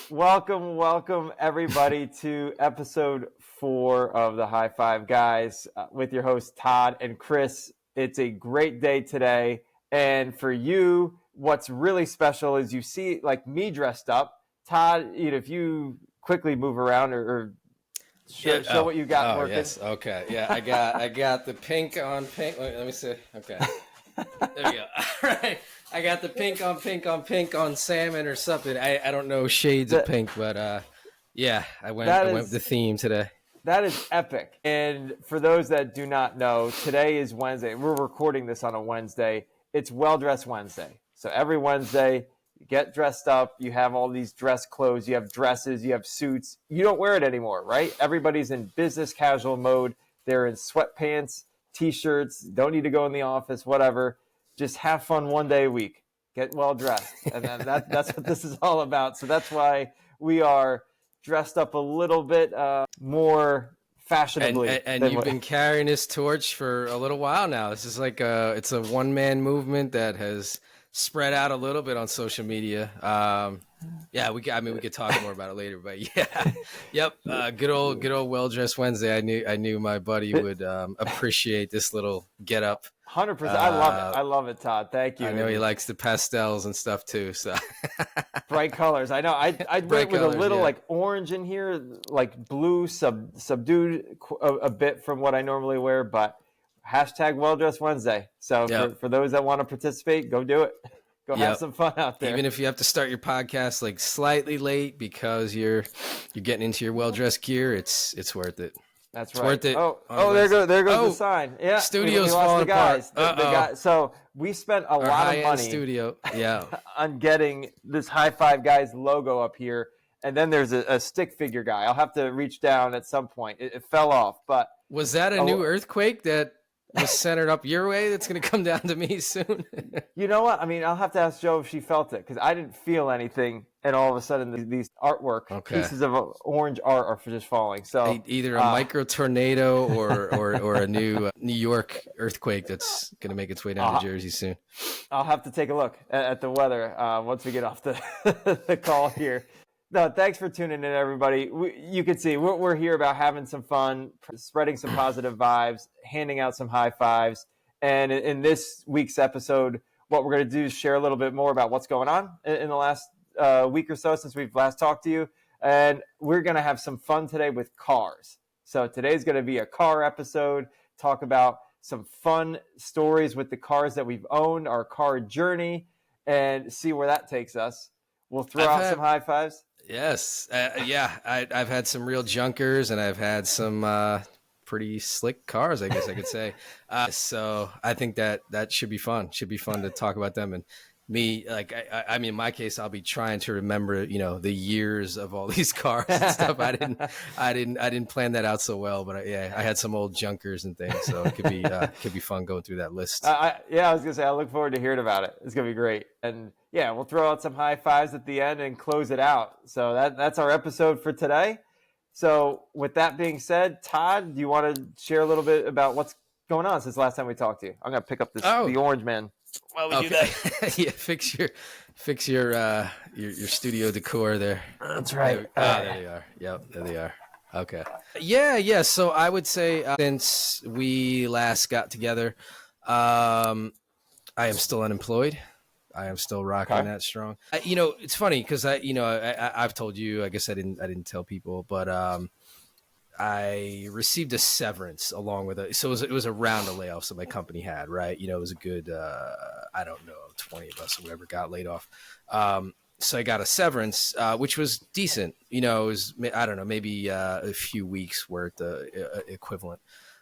Welcome everybody to episode 4 of the High Five Guys with your hosts Todd and Chris. It's a great day today, and for you, what's really special is you see like me dressed up. Todd, if you quickly move around or show what you got working. Yes, okay, yeah, I got the pink on pink. Let me see. Okay, there we go. All right. I got the pink on pink on salmon or something. I don't know shades of pink, but yeah, I went with the theme today. That is epic. And for those that do not know, today is Wednesday. We're recording this on a Wednesday. It's Well Dressed Wednesday. So every Wednesday, you get dressed up. You have all these dress clothes. You have dresses. You have suits. You don't wear it anymore, right? Everybody's in business casual mode. They're in sweatpants, T-shirts. Don't need to go in the office, whatever. Just have fun one day a week. Get well dressed. And then that's what this is all about. So that's why we are dressed up a little bit more fashionably. And you've been carrying this torch for a little while now. This is like it's a one-man movement that has spread out a little bit on social media. Yeah, we could talk more about it later, but yeah, yep. Good old Well-Dressed Wednesday. I knew my buddy would appreciate this little get up. 100%. I love it, Todd. Thank you. I know he likes the pastels and stuff too. So bright colors. I know. I went with a little like orange in here, like blue, subdued a bit from what I normally wear, but hashtag Well Dressed Wednesday. So for those that want to participate, go do it. Go have some fun out there. Even if you have to start your podcast like slightly late because you're getting into your well dressed gear, it's worth it. That's it's right. Worth it. There goes the sign. Yeah, studio's falling apart. The guys. So we spent a lot of money on getting this High Five Guys logo up here, and then there's a stick figure guy. I'll have to reach down at some point. It fell off, but was that a new earthquake that was centered up your way that's going to come down to me soon? You know what? I mean, I'll have to ask Joe if she felt it because I didn't feel anything, and all of a sudden these artwork pieces of orange art are just falling. So either a micro tornado or a new New York earthquake that's going to make its way down to Jersey soon. I'll have to take a look at the weather once we get off the call here. No, thanks for tuning in, everybody. You can see we're here about having some fun, spreading some positive vibes, handing out some high fives. And in this week's episode, what we're going to do is share a little bit more about what's going on in the last week or so since we've last talked to you. And we're going to have some fun today with cars. So today's going to be a car episode, talk about some fun stories with the cars that we've owned, our car journey, and see where that takes us. We'll throw out some high fives. Yes. I've had some real junkers and I've had some pretty slick cars, I guess I could say. So I think that should be fun. Should be fun to talk about them. And me, like, I mean, in my case, I'll be trying to remember, the years of all these cars and stuff. I didn't plan that out so well, but I had some old junkers and things. So it could be fun going through that list. I was going to say, I look forward to hearing about it. It's going to be great. And yeah, we'll throw out some high fives at the end and close it out. So that's our episode for today. So with that being said, Todd, do you want to share a little bit about what's going on since last time we talked to you? I'm going to pick up the orange man. While we do that. Yeah, fix your studio decor there. That's right. There they are. Yep, there they are. Okay. Yeah. So I would say since we last got together, I am still unemployed. I am still rocking that strong. It's funny because I've told you. I guess I didn't tell people, but I received a severance along with so it was a round of layoffs that my company had. Right, it was a good 20 of us or whatever got laid off. So I got a severance, which was decent. It was maybe a few weeks worth equivalent.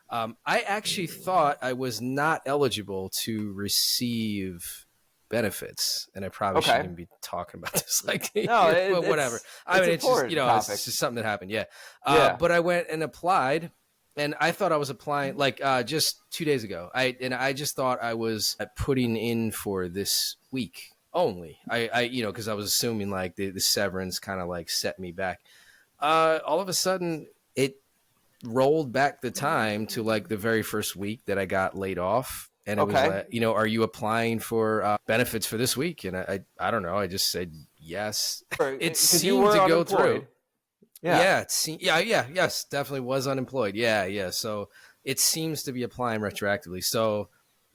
I actually thought I was not eligible to receive benefits, and I probably shouldn't even be talking about this but whatever. It's just something that happened. But I went and applied, and I thought I was applying just 2 days ago. I just thought I was putting in for this week only. Because I was assuming like the severance kind of like set me back. All of a sudden it rolled back the time to like the very first week that I got laid off. And it was like, are you applying for benefits for this week? And I don't know. I just said yes. It Because you seemed were to go unemployed. through. Yeah, yes, definitely was unemployed. Yeah. So it seems to be applying retroactively. So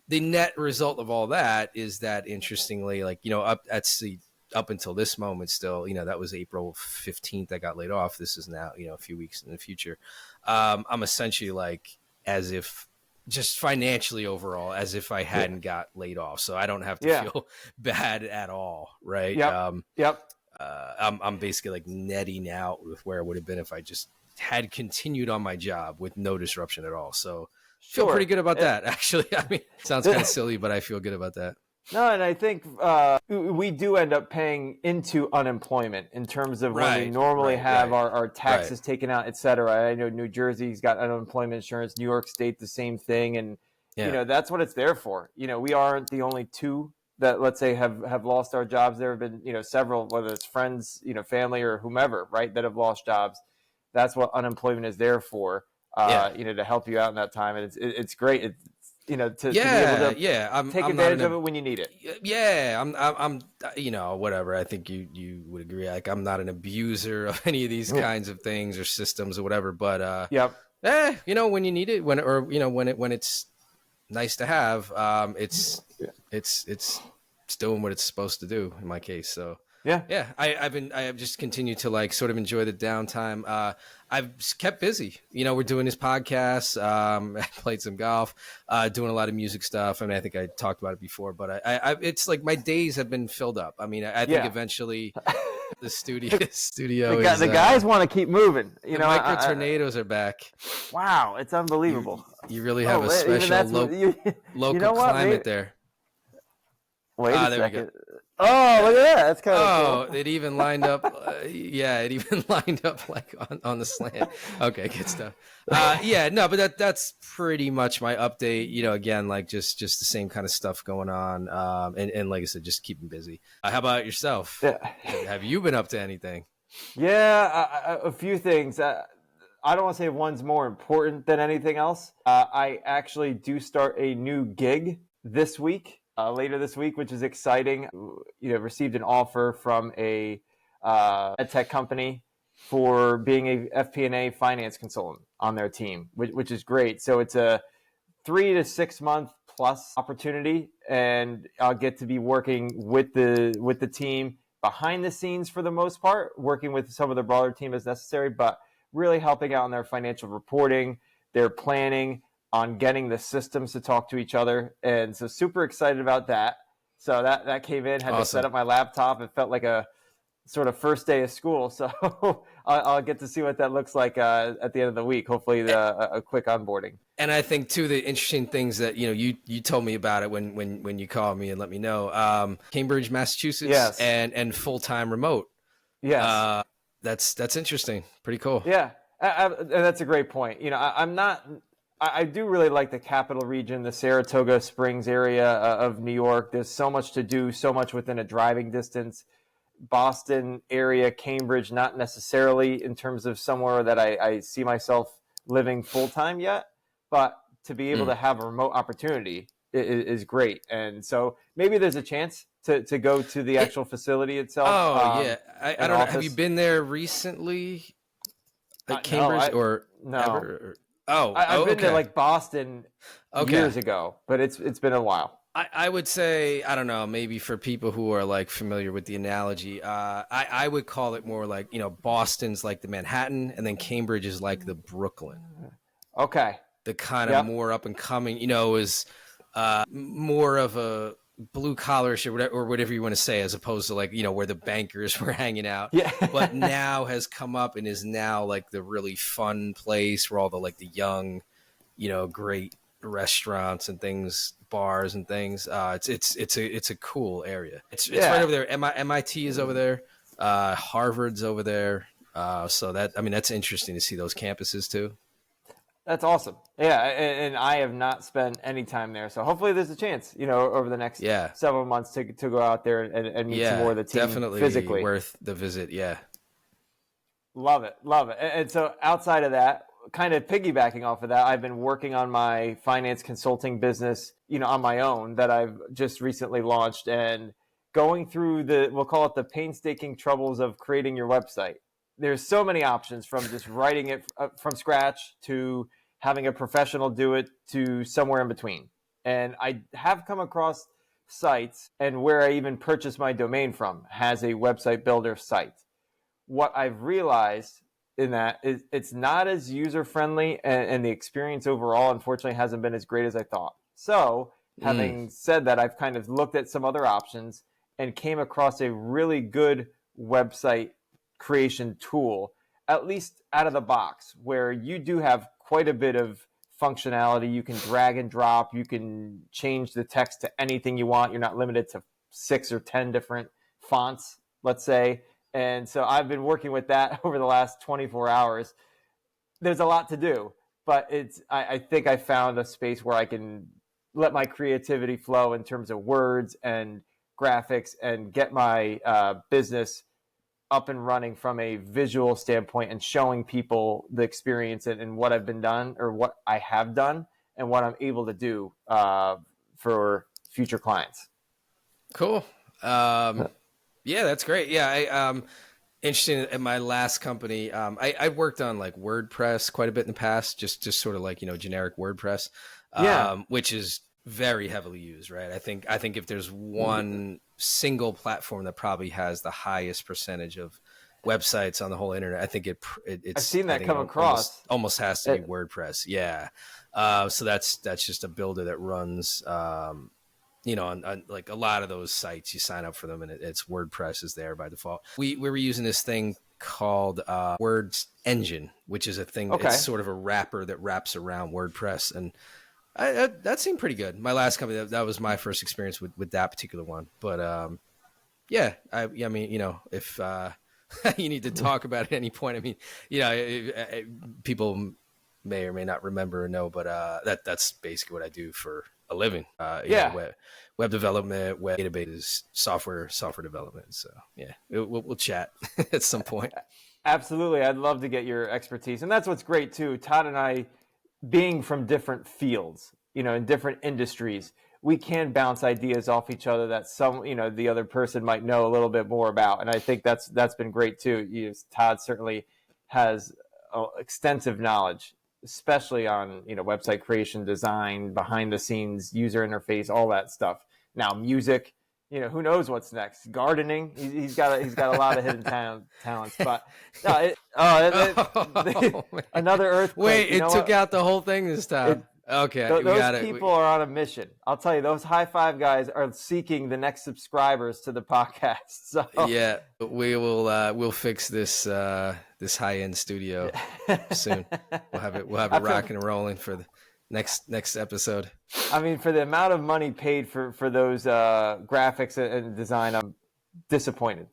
the net result of all that is that, interestingly, like, up until this moment still, that was April 15th I got laid off. This is now, a few weeks in the future. I'm essentially like, as if just financially overall, as if I hadn't got laid off. So I don't have to feel bad at all. Right. Yep. I'm basically like netting out with where it would have been if I just had continued on my job with no disruption at all. So feel pretty good about that, actually. I mean, it sounds kind of silly, but I feel good about that. No, and I think we do end up paying into unemployment in terms of when we normally have our taxes taken out, et cetera. I know New Jersey's got unemployment insurance, New York State, the same thing. And, that's what it's there for. We aren't the only two that, let's say, have lost our jobs. There have been, several, whether it's friends, family or whomever, right, that have lost jobs. That's what unemployment is there for, to help you out in that time. And it's great. To be able to take advantage of it when you need it. Yeah, I'm whatever. I think you would agree. Like, I'm not an abuser of any of these kinds of things or systems or whatever. But when you need it, when it's nice to have, it's doing what it's supposed to do in my case. So I have just continued to like sort of enjoy the downtime. I've kept busy. We're doing this podcast. I played some golf, doing a lot of music stuff. I mean, I think I talked about it before, but I it's like my days have been filled up. I mean, I think eventually the studio the guys want to keep moving. The micro tornadoes are back. Wow, it's unbelievable. You really have a special local climate there. Wait a second. Oh, look at that. That's kind of cool. It even lined up. It even lined up like on the slant. Okay, good stuff. But that's pretty much my update. Again, like just the same kind of stuff going on. And like I said, just keeping busy. How about yourself? Yeah. Have you been up to anything? Yeah, a few things. I don't want to say one's more important than anything else. I actually do start a new gig this week. Later this week, which is exciting. Received an offer from a tech company for being a FP&A finance consultant on their team, which is great. So it's a 3 to 6 month plus opportunity, and I'll get to be working with the team behind the scenes for the most part, working with some of the broader team as necessary, but really helping out on their financial reporting, their planning, on getting the systems to talk to each other. And so super excited about that. So that came in, had to set up my laptop. It felt like a sort of first day of school. So I'll get to see what that looks like at the end of the week. Hopefully a quick onboarding. And I think too, the interesting things that, you told me about it when you called me and let me know, Cambridge, Massachusetts, and full-time remote. Yes. That's interesting. Pretty cool. Yeah. And that's a great point. I do really like the capital region, the Saratoga Springs area of New York. There's so much to do, so much within a driving distance. Boston area, Cambridge, not necessarily in terms of somewhere that I see myself living full-time yet, but to be able to have a remote opportunity is great. And so maybe there's a chance to go to the actual facility itself. I don't know. Have you been there recently? Like Cambridge or no? Ever? I've been to like Boston years ago, but it's been a while. I would say, I don't know, maybe for people who are like familiar with the analogy, I would call it more like, Boston's like the Manhattan, and then Cambridge is like the Brooklyn. Okay. The kind of more up and coming, is more of a blue collar or whatever you want to say, as opposed to like, where the bankers were hanging out. Yeah. But now has come up and is now like the really fun place where all the young, great restaurants and things, bars and things. It's a cool area. It's right over there. MIT is over there. Harvard's over there. So that's interesting to see those campuses too. That's awesome. Yeah, and I have not spent any time there, so hopefully there's a chance, over the next several months to go out there and meet some more of the team definitely physically. Worth the visit. Yeah, love it. And so outside of that, kind of piggybacking off of that, I've been working on my finance consulting business, on my own that I've just recently launched, and going through we'll call it the painstaking troubles of creating your website. There's so many options, from just writing it from scratch to having a professional do it to somewhere in between. And I have come across sites, and where I even purchased my domain from has a website builder site. What I've realized in that is it's not as user friendly, and the experience overall, unfortunately, hasn't been as great as I thought. So having said that, I've kind of looked at some other options and came across a really good website creation tool, at least out of the box, where you do have quite a bit of functionality. You can drag and drop, you can change the text to anything you want. You're not limited to 6 or 10 different fonts, let's say. And so I've been working with that over the last 24 hours. There's a lot to do, but I think I found a space where I can let my creativity flow in terms of words and graphics, and get my business up and running from a visual standpoint, and showing people the experience and what I've been done, or what I have done, and what I'm able to do for future clients. Cool. Yeah, that's great. Yeah, I interesting. At my last company, I worked on like WordPress quite a bit in the past, just sort of like, generic WordPress, which is very heavily used, right? I think if there's one single platform that probably has the highest percentage of websites on the whole internet, I think it's. I've seen that come across. Almost has to be WordPress. Yeah. So that's just a builder that runs. On like a lot of those sites, you sign up for them and it's WordPress is there by default. We were using this thing called Words Engine, which is a thing. Okay. It's sort of a wrapper that wraps around WordPress, and that seemed pretty good. My last company, that was my first experience with that particular one. But I mean, if you need to talk about it at any point, I mean, people may or may not remember or know, but that's basically what I do for a living. Web development, web databases, software development. So yeah, we'll chat at some point. Absolutely. I'd love to get your expertise. And that's what's great too. Todd and I, being from different fields, in different industries, we can bounce ideas off each other that the other person might know a little bit more about. And I think that's been great too. Todd certainly has extensive knowledge, especially on website creation, design, behind the scenes, user interface, all that stuff. Now music, who knows what's next? Gardening, he's got a lot of hidden talents. But no, another earthquake. Wait, it took out the whole thing this time. Okay, those people are on a mission. I'll tell you, those high five guys are seeking the next subscribers to the podcast. So yeah, we'll fix this high end studio soon. We'll have it rocking and rolling for the next episode. I mean, for the amount of money paid for those graphics and design, I'm disappointed.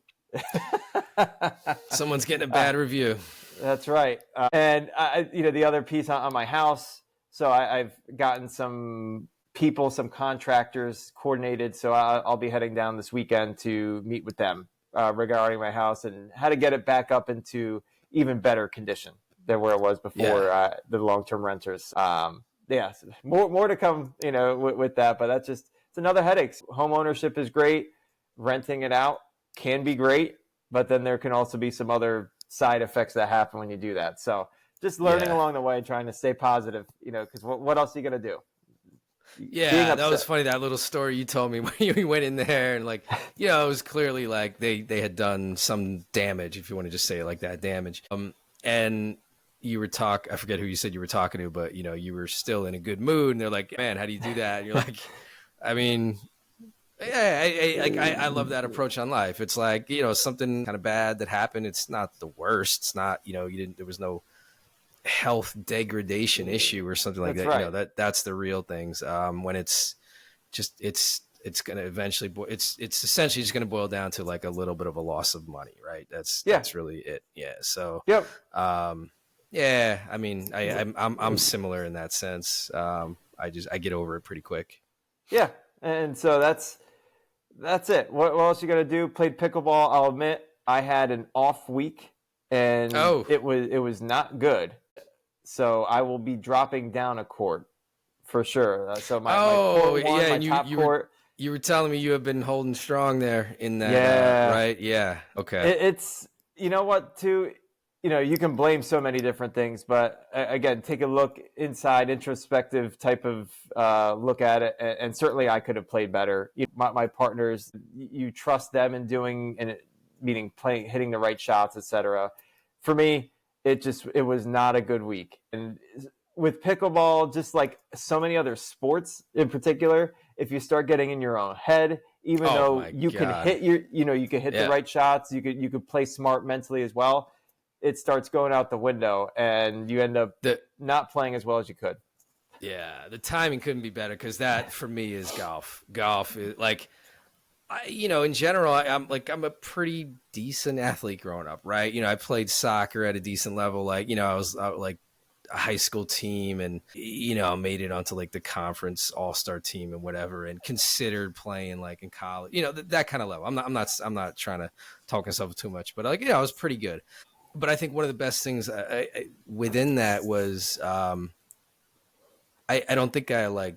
Someone's getting a bad review. That's right. And the other piece on my house. So I've gotten some people, some contractors coordinated. So I'll be heading down this weekend to meet with them regarding my house and how to get it back up into even better condition than where it was before. The long-term renters. More to come, with that. But it's another headache. Home ownership is great. Renting it out can be great, but then there can also be some other side effects that happen when you do that. So just learning along the way, trying to stay positive, because what else are you going to do? Yeah, that was funny, that little story you told me when you went in there and it was clearly like they had done some damage, if you want to just say it like that, damage. And you were I forget who you said you were talking to, but you were still in a good mood and they're like, man, how do you do that? And you're like, I mean, I love that approach on life. It's like, something kind of bad that happened. It's not the worst. It's not, there was no health degradation issue or something like that. Right. That's the real things. When it's going to eventually, it's essentially just going to boil down to like a little bit of a loss of money, right? That's really it. Yeah. So, yep. I mean, I'm similar in that sense. I get over it pretty quick. Yeah. And so that's it. What else you got to do? Played pickleball. I'll admit I had an off week and it was not good. So I will be dropping down a court for sure. So my court one, my top court You were telling me you have been holding strong there in that, Yeah. right? Yeah. Okay. It's, you know what, too, you can blame so many different things, but again, take a look inside, introspective type of look at it. And certainly I could have played better. My partners, you trust them in doing, and meaning playing, hitting the right shots, etc. For me, it was not a good week. And with pickleball, just like so many other sports in particular, if you start getting in your own head, even though you can hit you can hit the right shots, you could play smart mentally as well, it starts going out the window and you end up not playing as well as you could. Yeah, the timing couldn't be better, because that for me is golf. Golf is like, in general, I'm a pretty decent athlete growing up, right? I played soccer at a decent level. Like, I was like a high school team, and made it onto like the conference all-star team and whatever, and considered playing like in college, that kind of level. I'm not trying to talk myself too much, but like, I was pretty good. But I think one of the best things within that was I don't think I like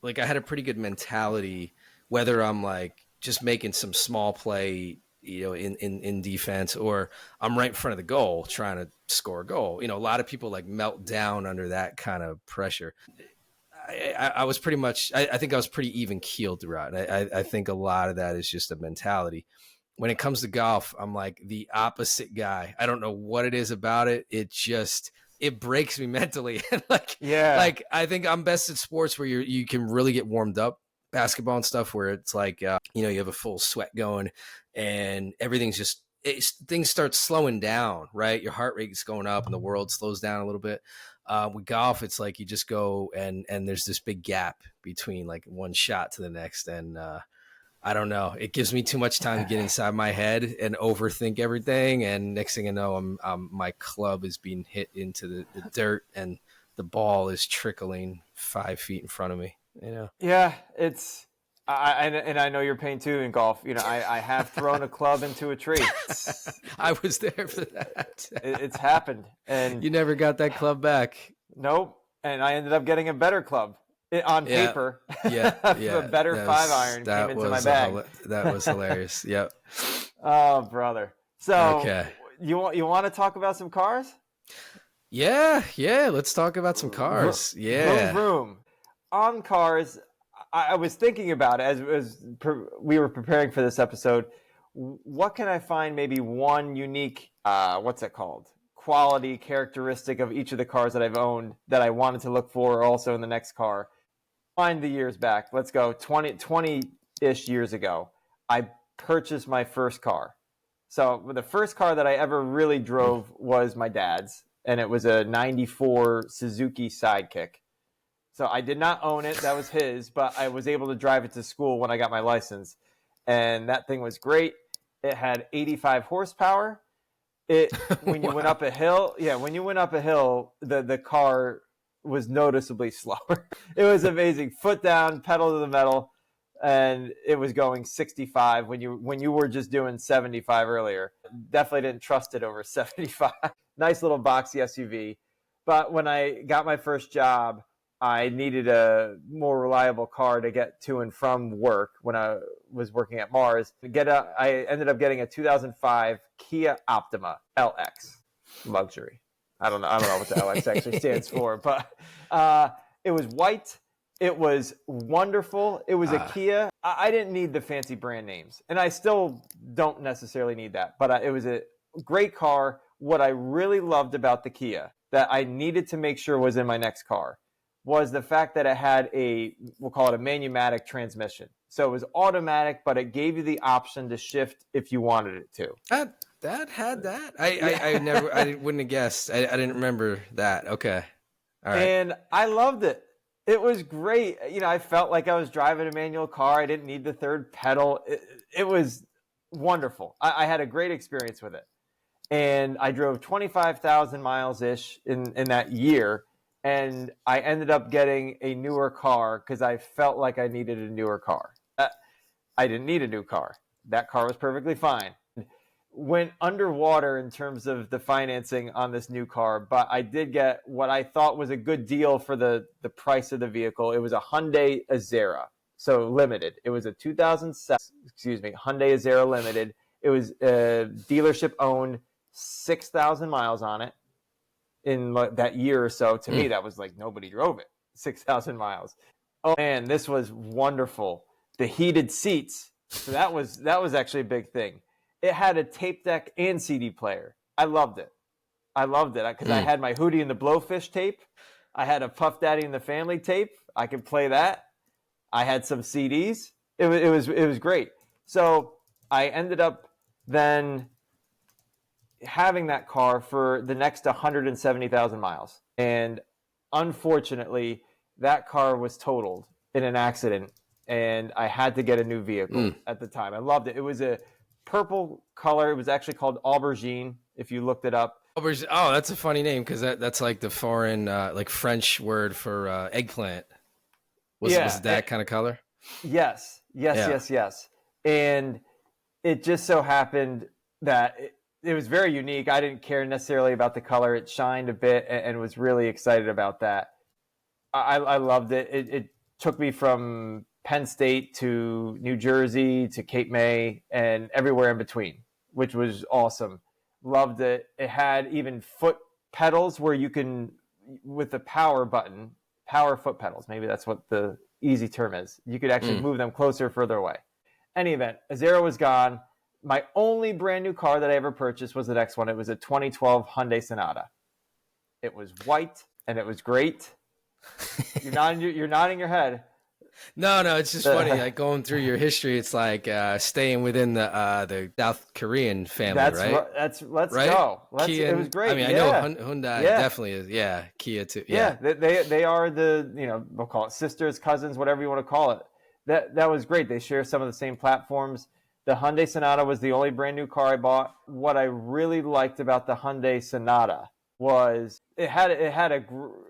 I had a pretty good mentality, whether I'm like just making some small play, in defense, or I'm right in front of the goal trying to score a goal. A lot of people like melt down under that kind of pressure. I was pretty much, I think I was pretty even keeled throughout. I think a lot of that is just a mentality. When it comes to golf, I'm like the opposite guy. I don't know what it is about it. It breaks me mentally. Like I think I'm best at sports where you can really get warmed up, basketball and stuff, where it's like, you have a full sweat going and everything's things start slowing down, right? Your heart rate is going up and the world slows down a little bit. With golf, it's like you just go and there's this big gap between like one shot to the next. And, I don't know. It gives me too much time to get inside my head and overthink everything. And next thing I know, my club is being hit into the dirt and the ball is trickling 5 feet in front of me. Yeah, it's. I know your pain too in golf. I have thrown a club into a tree. I was there for that. It's happened, and you never got that club back. Nope. And I ended up getting a better club. On paper, a better 5-iron came into my bag. That was hilarious. Yep. Oh, brother. So, okay. You want to talk about some cars? Yeah. Let's talk about some cars. Yeah. Vroom. On cars, I was thinking about it as we were preparing for this episode. What can I find? Maybe one unique, what's it called? Quality characteristic of each of the cars that I've owned that I wanted to look for also in the next car. Find the years back. Let's go 20-ish years ago. I purchased my first car. So the first car that I ever really drove was my dad's, and it was a 94 Suzuki Sidekick. So I did not own it. That was his, but I was able to drive it to school when I got my license. And that thing was great. It had 85 horsepower. When you went up a hill, the car was noticeably slower. It was amazing. Foot down, pedal to the metal, and it was going 65 when you were just doing 75 earlier. Definitely didn't trust it over 75. Nice little boxy SUV. But when I got my first job, I needed a more reliable car to get to and from work when I was working at Mars. I ended up getting a 2005 Kia Optima LX luxury. I don't know what the LX actually stands for, but it was white. It was wonderful. It was a Kia. I didn't need the fancy brand names, and I still don't necessarily need that, but it was a great car. What I really loved about the Kia that I needed to make sure was in my next car was the fact that it had we'll call it a manumatic transmission. So it was automatic, but it gave you the option to shift if you wanted it to. That had that? I wouldn't have guessed. I didn't remember that. Okay. All right. And I loved it. It was great. I felt like I was driving a manual car. I didn't need the third pedal. It was wonderful. I had a great experience with it. And I drove 25,000 miles-ish in that year. And I ended up getting a newer car because I felt like I needed a newer car. I didn't need a new car. That car was perfectly fine. Went underwater in terms of the financing on this new car, but I did get what I thought was a good deal for the price of the vehicle. It was a Hyundai Azera. So limited. It was a 2007, Hyundai Azera Limited. It was dealership owned, 6,000 miles on it in that year or so. To me, that was like nobody drove it. 6,000 miles. Oh man, this was wonderful. The heated seats. So that was actually a big thing. It had a tape deck and CD player. I loved it because I had my Hootie and the Blowfish tape. I had a Puff Daddy and the Family tape. I could play that. I had some CDs. It was great. So I ended up then having that car for the next 170,000 miles. And unfortunately, that car was totaled in an accident, and I had to get a new vehicle at the time. I loved it. It was a purple color. It was actually called aubergine, if you looked it up. Aubergine. Oh, that's a funny name because that's like the foreign, like French word for eggplant. Was it that kind of color? Yes. And it just so happened that it was very unique. I didn't care necessarily about the color. It shined a bit and was really excited about that. I loved it. It took me from Penn State to New Jersey to Cape May and everywhere in between, which was awesome. Loved it. It had even foot pedals where you can, with the power button, power foot pedals. Maybe that's what the easy term is. You could actually move them closer, further away. Any event, Azera was gone. My only brand new car that I ever purchased was the next one. It was a 2012 Hyundai Sonata. It was white and it was great. You're nodding your head. No, it's just funny. Like going through your history, it's like staying within the South Korean family, right? Let's go. It was great. I mean, I know Hyundai definitely is. Yeah, Kia too. Yeah, they are the we'll call it sisters, cousins, whatever you want to call it. That was great. They share some of the same platforms. The Hyundai Sonata was the only brand new car I bought. What I really liked about the Hyundai Sonata was it had a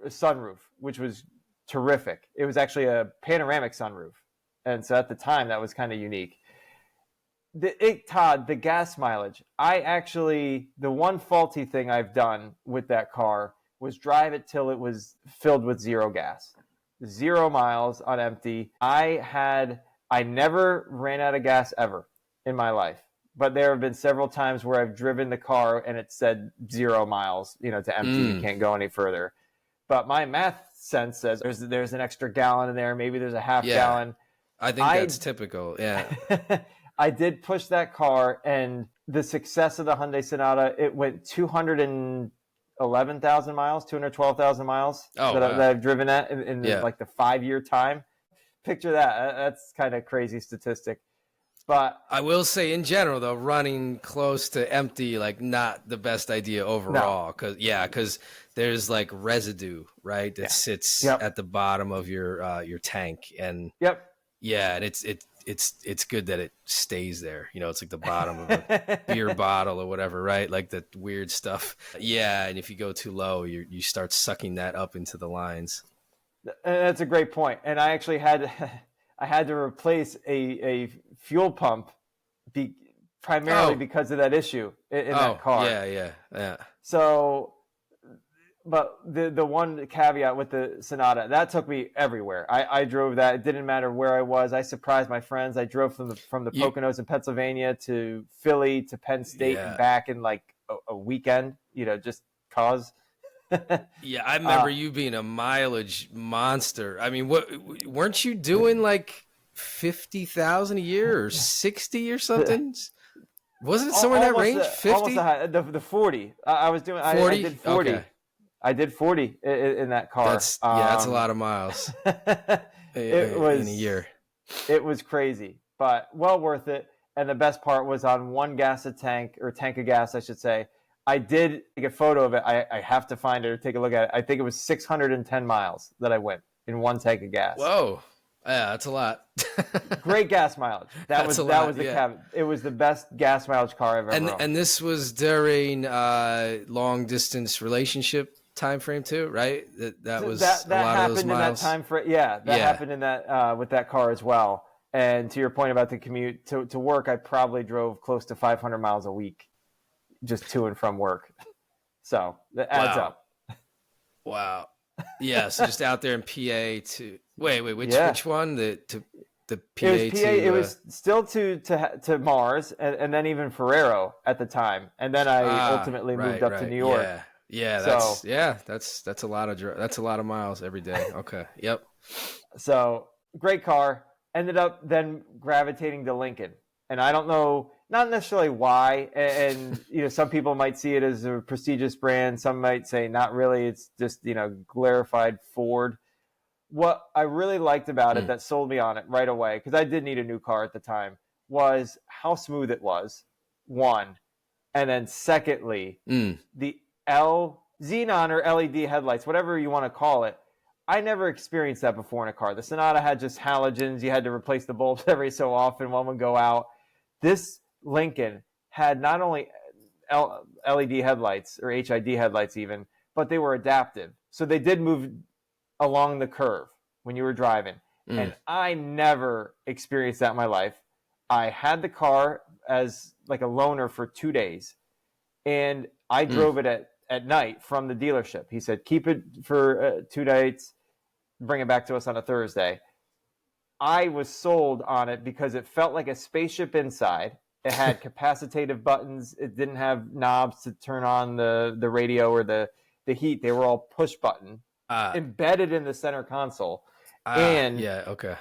sunroof, which was terrific. It was actually a panoramic sunroof, and so at the time that was kind of unique. Todd, the gas mileage. The one faulty thing I've done with that car was drive it till it was filled with zero gas, 0 miles on empty. I never ran out of gas ever in my life, but there have been several times where I've driven the car and it said 0 miles, to empty. You can't go any further. But my math sense says there's an extra gallon in there. Maybe there's a half gallon. I think that's typical. Yeah. I did push that car, and the success of the Hyundai Sonata, it went 211,000 miles, 212,000 miles that I've driven at in like the 5-year time. Picture that. That's kind of crazy statistic. But I will say, in general, though, running close to empty, like, not the best idea overall. Because there's like residue, right, that sits at the bottom of your tank, and and it's good that it stays there. It's like the bottom of a beer bottle or whatever, right? Like the weird stuff. Yeah, and if you go too low, you start sucking that up into the lines. That's a great point. And I actually had to replace a fuel pump primarily because of that issue in that car. Yeah. So, but the one caveat with the Sonata, that took me everywhere. I drove that. It didn't matter where I was. I surprised my friends. I drove from the Poconos in Pennsylvania to Philly to Penn State and back in like a weekend, just cause. Yeah, I remember you being a mileage monster. I mean, weren't you doing like 50,000 a year or 60 or something? Wasn't it somewhere in that range? 50? The 40. I was doing. 40? I did 40. Okay. I did 40 in that car. That's a lot of miles. It was in a year. It was crazy, but well worth it. And the best part was on one tank of gas, I should say. I did take a photo of it. I have to find it or take a look at it. I think it was 610 miles that I went in one tank of gas. Whoa. Yeah, that's a lot. Great gas mileage. That was the cabin. It was the best gas mileage car I've ever owned. And this was during long distance relationship time frame too, right? That was a lot of those miles. That happened in that time frame. Yeah, that happened in that with that car as well. And to your point about the commute to work, I probably drove close to 500 miles a week, just to and from work. So that adds up. Wow. Yeah. So just out there in PA to which one? The The PA It was PA. to, It was still to Mars, and then even Ferrero at the time, and then I ultimately moved up to New York. Yeah, So that's a lot of that's a lot of miles every day. Okay, yep. So great car. Ended up then gravitating to Lincoln, and I don't know, not necessarily why. And some people might see it as a prestigious brand. Some might say not really. It's just glorified Ford. What I really liked about it that sold me on it right away, because I did need a new car at the time, was how smooth it was. One, and then secondly, the Xenon or LED headlights, whatever you want to call it. I never experienced that before in a car. The Sonata had just halogens. You had to replace the bulbs every so often. One would go out. This Lincoln had not only LED headlights or HID headlights even, but they were adaptive. So they did move along the curve when you were driving. And I never experienced that in my life. I had the car as like a loaner for 2 days. And I drove it at night from the dealership. He said, keep it for 2 nights, bring it back to us on a Thursday. I was sold on it because it felt like a spaceship inside. It had capacitive buttons. It didn't have knobs to turn on the radio or the heat. They were all push button, embedded in the center console. And okay.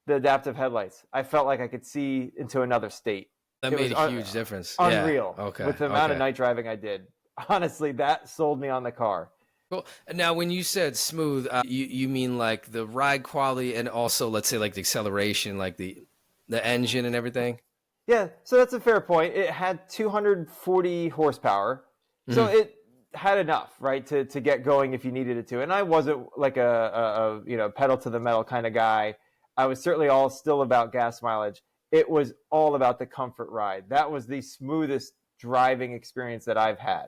The adaptive headlights. I felt like I could see into another state. That made a huge difference. Unreal. Yeah. Okay. With the amount of night driving I did. Honestly, that sold me on the car. Cool. Now, when you said smooth, you mean like the ride quality and also, let's say, like the acceleration, like the engine and everything? Yeah, so that's a fair point. It had 240 horsepower, so it had enough, right, to get going if you needed it to. And I wasn't like a pedal to the metal kind of guy. I was certainly still about gas mileage. It was all about the comfort ride. That was the smoothest driving experience that I've had.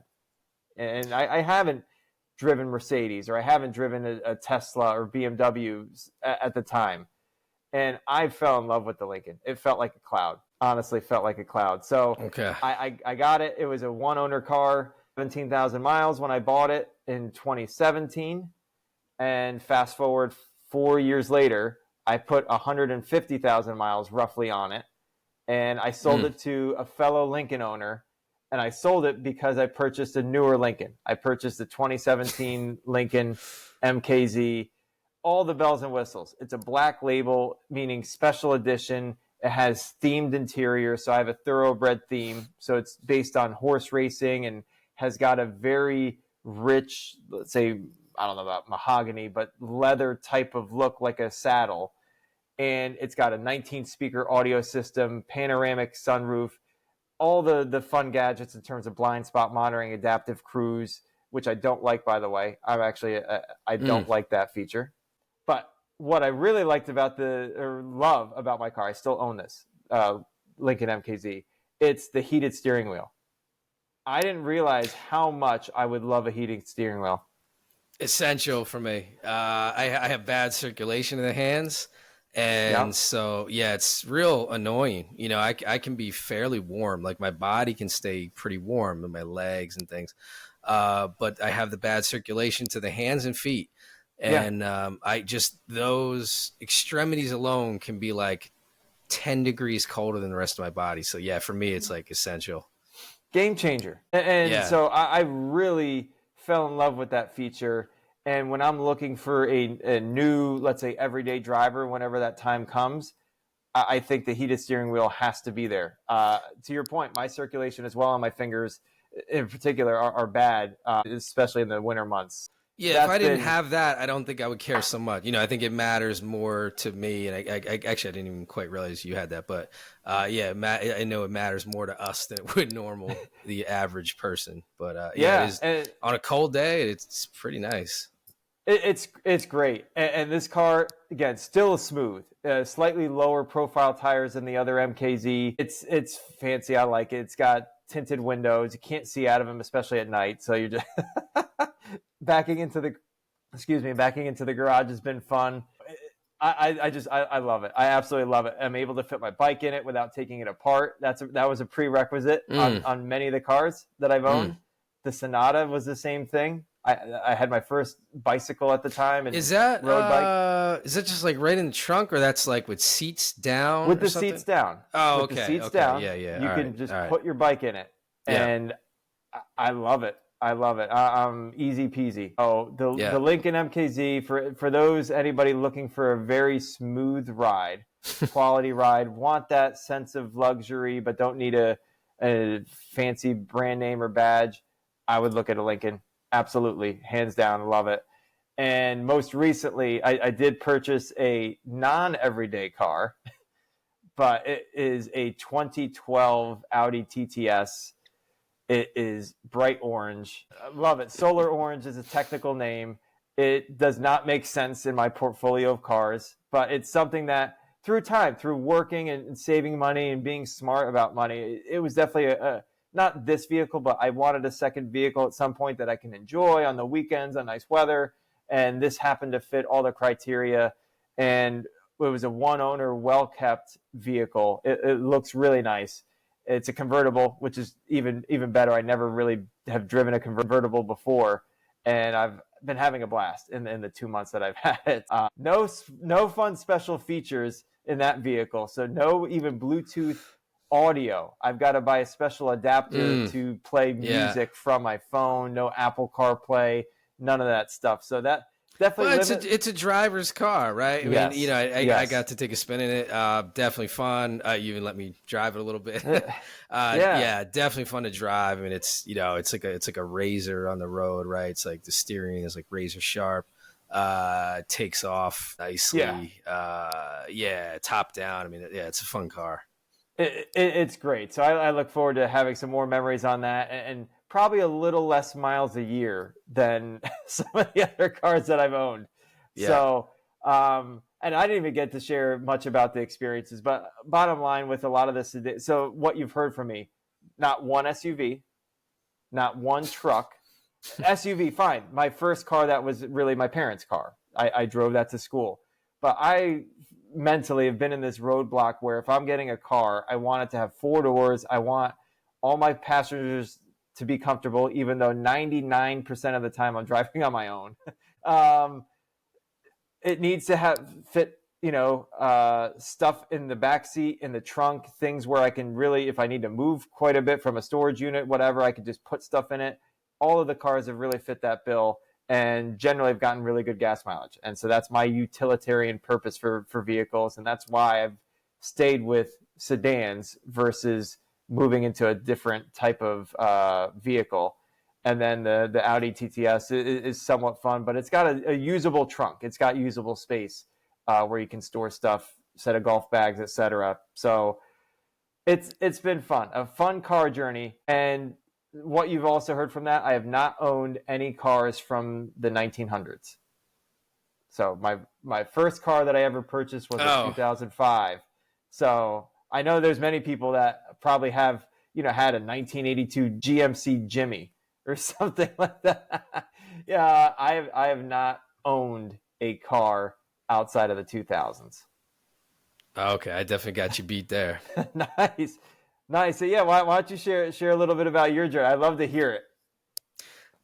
And I haven't driven Mercedes, or I haven't driven a Tesla or BMW at the time. And I fell in love with the Lincoln. It felt like a cloud. Honestly, felt like a cloud. So okay. I got it. It was a one-owner car, 17,000 miles when I bought it in 2017. And fast forward 4 years later, I put 150,000 miles roughly on it. And I sold it to a fellow Lincoln owner. And I sold it because I purchased a newer Lincoln. I purchased the 2017 Lincoln MKZ, all the bells and whistles. It's a black label, meaning special edition. It has themed interior, so I have a thoroughbred theme. So it's based on horse racing and has got a very rich, let's say, I don't know about mahogany, but leather type of look, like a saddle. And it's got a 19-speaker audio system, panoramic sunroof, all the fun gadgets in terms of blind spot monitoring, adaptive cruise, which I don't like, by the way. I don't like that feature. But what I really liked love about my car, I still own this Lincoln MKZ, it's the heated steering wheel. I didn't realize how much I would love a heated steering wheel. Essential for me. I have bad circulation in the hands. And so, it's real annoying. I can be fairly warm. Like my body can stay pretty warm in my legs and things. But I have the bad circulation to the hands and feet. And those extremities alone can be like 10 degrees colder than the rest of my body. So for me, it's like essential. Game changer. And so I really fell in love with that feature. And when I'm looking for a new, let's say, everyday driver, whenever that time comes, I think the heated steering wheel has to be there. To your point, my circulation as well on my fingers in particular are bad, especially in the winter months. Yeah, if I didn't have that, I don't think I would care so much. I think it matters more to me. And I actually, I didn't even quite realize you had that. But I know it matters more to us than it would the average person. But on a cold day, it's pretty nice. It's great. And this car, again, still smooth. Slightly lower profile tires than the other MKZ. It's fancy. I like it. It's got tinted windows. You can't see out of them, especially at night. So you're just backing into the garage has been fun. I love it. I absolutely love it. I'm able to fit my bike in it without taking it apart. That was a prerequisite on many of the cars that I've owned. The Sonata was the same thing. I had my first bicycle at the time. And Is that road bike. is that just like right in the trunk, or that's like with seats down? With or the something? seats down. Oh, With the okay. seats Okay. down. Yeah. Yeah. You All can right. just All right. put your bike in it. Yeah. And I love it. I love it. Easy peasy. Oh, the Lincoln MKZ, for anybody looking for a very smooth ride, quality ride, want that sense of luxury, but don't need a fancy brand name or badge, I would look at a Lincoln. Absolutely. Hands down. Love it. And most recently, I did purchase a non-everyday car, but it is a 2012 Audi TTS. It is bright orange. I love it. Solar orange is a technical name. It does not make sense in my portfolio of cars, but it's something that through time, through working and saving money and being smart about money, it was definitely not this vehicle, but I wanted a second vehicle at some point that I can enjoy on the weekends on nice weather. And this happened to fit all the criteria. And it was a one owner, well kept vehicle. It looks really nice. It's a convertible, which is even better. I never really have driven a convertible before, and I've been having a blast in the 2 months that I've had it. No fun special features in that vehicle, so no even Bluetooth audio. I've got to buy a special adapter to play music from my phone. No Apple CarPlay, none of that stuff. So that definitely it's a driver's car, right? I Yes. mean, Yes. I got to take a spin in it. Definitely fun. You even let me drive it a little bit. Yeah, definitely fun to drive. I mean, it's like a razor on the road, right? It's like the steering is like razor sharp. Takes off nicely. Top down. I mean, it's a fun car. It's great. So I look forward to having some more memories on that, and probably a little less miles a year than some of the other cars that I've owned. Yeah. So, and I didn't even get to share much about the experiences, but bottom line with a lot of this, so what you've heard from me, not one SUV, not one truck. SUV, fine. My first car that was really my parents' car. I drove that to school. But I mentally have been in this roadblock where if I'm getting a car, I want it to have 4 doors. I want all my passengers to be comfortable, even though 99% of the time I'm driving on my own. It needs to fit, stuff in the back seat, in the trunk, things where I can really, if I need to move quite a bit from a storage unit, whatever, I can just put stuff in it. All of the cars have really fit that bill, and generally have gotten really good gas mileage. And so that's my utilitarian purpose for vehicles. And that's why I've stayed with sedans versus moving into a different type of vehicle. And then the Audi TTS is somewhat fun, but it's got a usable trunk. It's got usable space where you can store stuff, set of golf bags, etc. So it's been fun, a fun car journey. And what you've also heard from that, I have not owned any cars from the 1900s. So my first car that I ever purchased was in 2005. So I know there's many people that probably have, had a 1982 GMC Jimmy or something like that. Yeah, I have not owned a car outside of the 2000s. Okay, I definitely got you beat there. Nice. So yeah, why don't you share a little bit about your journey? I'd love to hear it.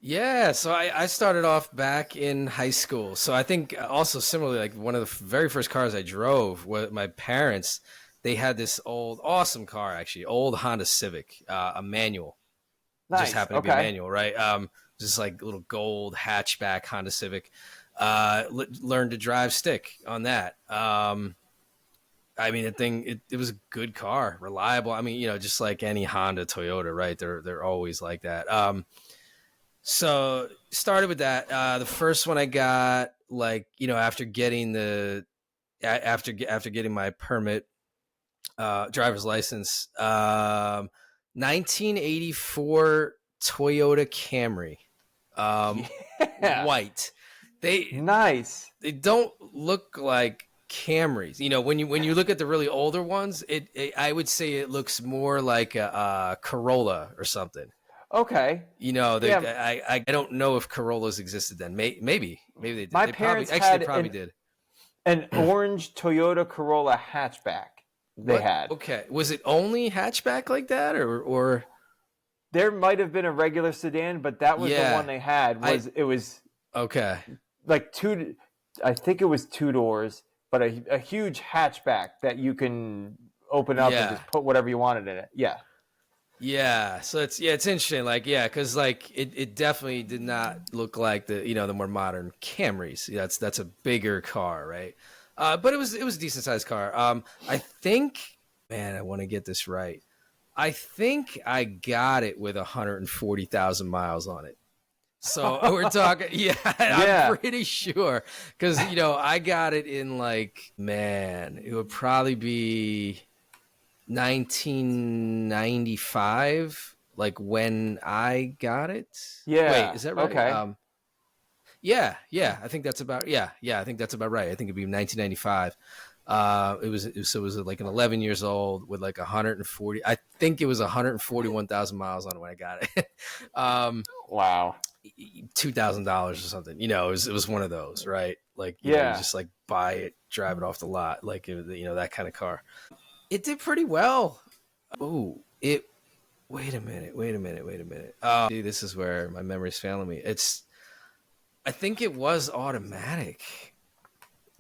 Yeah, so I started off back in high school. So I think also similarly, like one of the very first cars I drove with my parents, they had this awesome car, actually, old Honda Civic, a manual. Nice. Just happened to be a manual, right? Just like a little gold hatchback Honda Civic. Learned to drive stick on that. I mean, it was a good car, reliable. I mean, just like any Honda, Toyota, right? They're always like that. So started with that. The first one I got, after getting my permit, driver's license, 1984 Toyota Camry, white. They don't look like Camrys. When you look at the really older ones, I would say it looks more like a Corolla or something. Okay. I don't know if Corollas existed then. Maybe they did. My parents probably did. An orange Toyota Corolla hatchback. They had. Okay. Was it only hatchback like that, or? there might have been a regular sedan, but that was the one they had. It was okay. like I think it was two doors, but a huge hatchback that you can open up and just put whatever you wanted in it. Yeah. Yeah. So it's interesting. Like, because like it definitely did not look like the more modern Camrys. That's a bigger car, right? But it was a decent sized car. I think, man, I want to get this right. I think I got it with 140,000 miles on it. So we're talking, I'm pretty sure because I got it in like, man, it would probably be 1995, like when I got it. Yeah. Wait, is that right? Okay. Yeah, I think that's about I think that's about right. I think it'd be 1995. It was like an 11 years old with like 140. I think it was 141,000 miles on it when I got it. Wow. $2,000 or something. It was one of those, right? Like you just like buy it, drive it off the lot, like that kind of car. It did pretty well. Oh, Wait a minute. Oh, see, this is where my memory's failing me. I think it was automatic.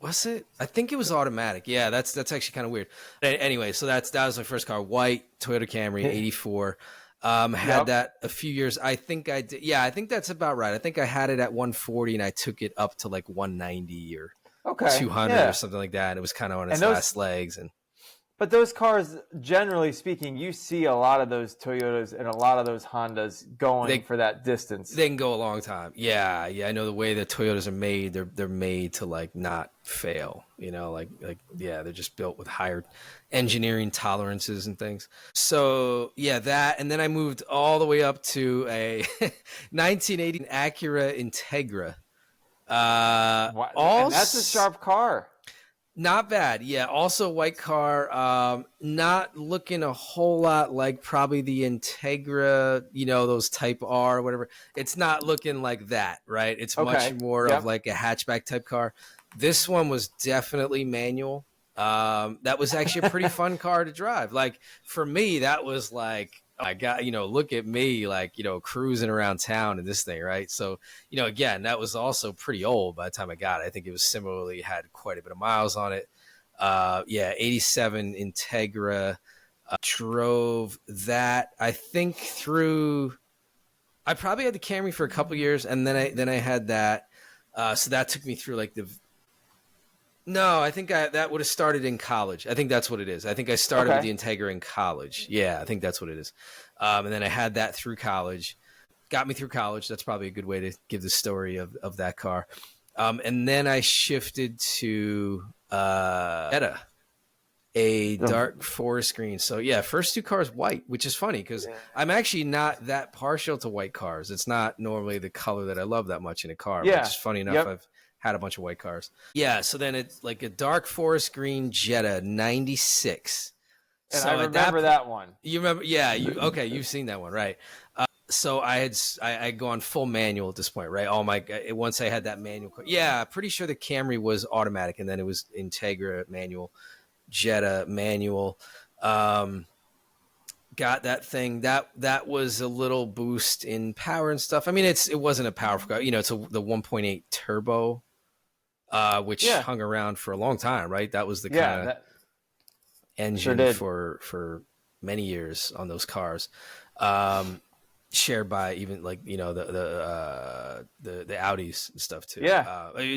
Was it? I think it was automatic. Yeah, that's actually kind of weird. Anyway, so that was my first car, white Toyota Camry, 84. Had that a few years. I think I did. Yeah, I think that's about right. I think I had it at 140 and I took it up to like 190 or 200 or something like that. And it was kind of on its last legs. But those cars, generally speaking, you see a lot of those Toyotas and a lot of those Hondas going for that distance. They can go a long time. Yeah. I know the way that Toyotas are made. They're made to like not fail. They're just built with higher engineering tolerances and things. So that, and then I moved all the way up to a 1980 Acura Integra. And that's a sharp car. Not bad. Yeah. Also white car. Not looking a whole lot like probably the Integra, those Type R or whatever. It's not looking like that, right? It's much more of like a hatchback type car. This one was definitely manual. That was actually a pretty fun car to drive. Like for me, that was like, I got, look at me, like, cruising around town in this thing, right? So, again, that was also pretty old by the time I got it. I think it was similarly had quite a bit of miles on it. 87 Integra. Drove that, I think, through. I probably had the Camry for a couple years, and then I had that. So that took me through like No, I think that would have started in college. I think that's what it is. I think I started with the Integra in college. Yeah, I think that's what it is. And then I had that through college. Got me through college. That's probably a good way to give the story of that car. And then I shifted to Jetta, a dark forest green. So yeah, first two cars white, which is funny because I'm actually not that partial to white cars. It's not normally the color that I love that much in a car. Yeah. Which is funny enough. I've had a bunch of white cars. Yeah, so then it's like a dark forest green Jetta 96. And so I remember that one. You remember? Yeah. You've seen that one, right? So I'd gone full manual at this point, right? Once I had that manual. Yeah, pretty sure the Camry was automatic, and then it was Integra manual, Jetta manual. Got that thing. That was a little boost in power and stuff. I mean, it wasn't a powerful car. It's the 1.8 turbo. Which hung around for a long time, right? That was the kind of engine for many years on those cars, shared by even like the Audis and stuff too.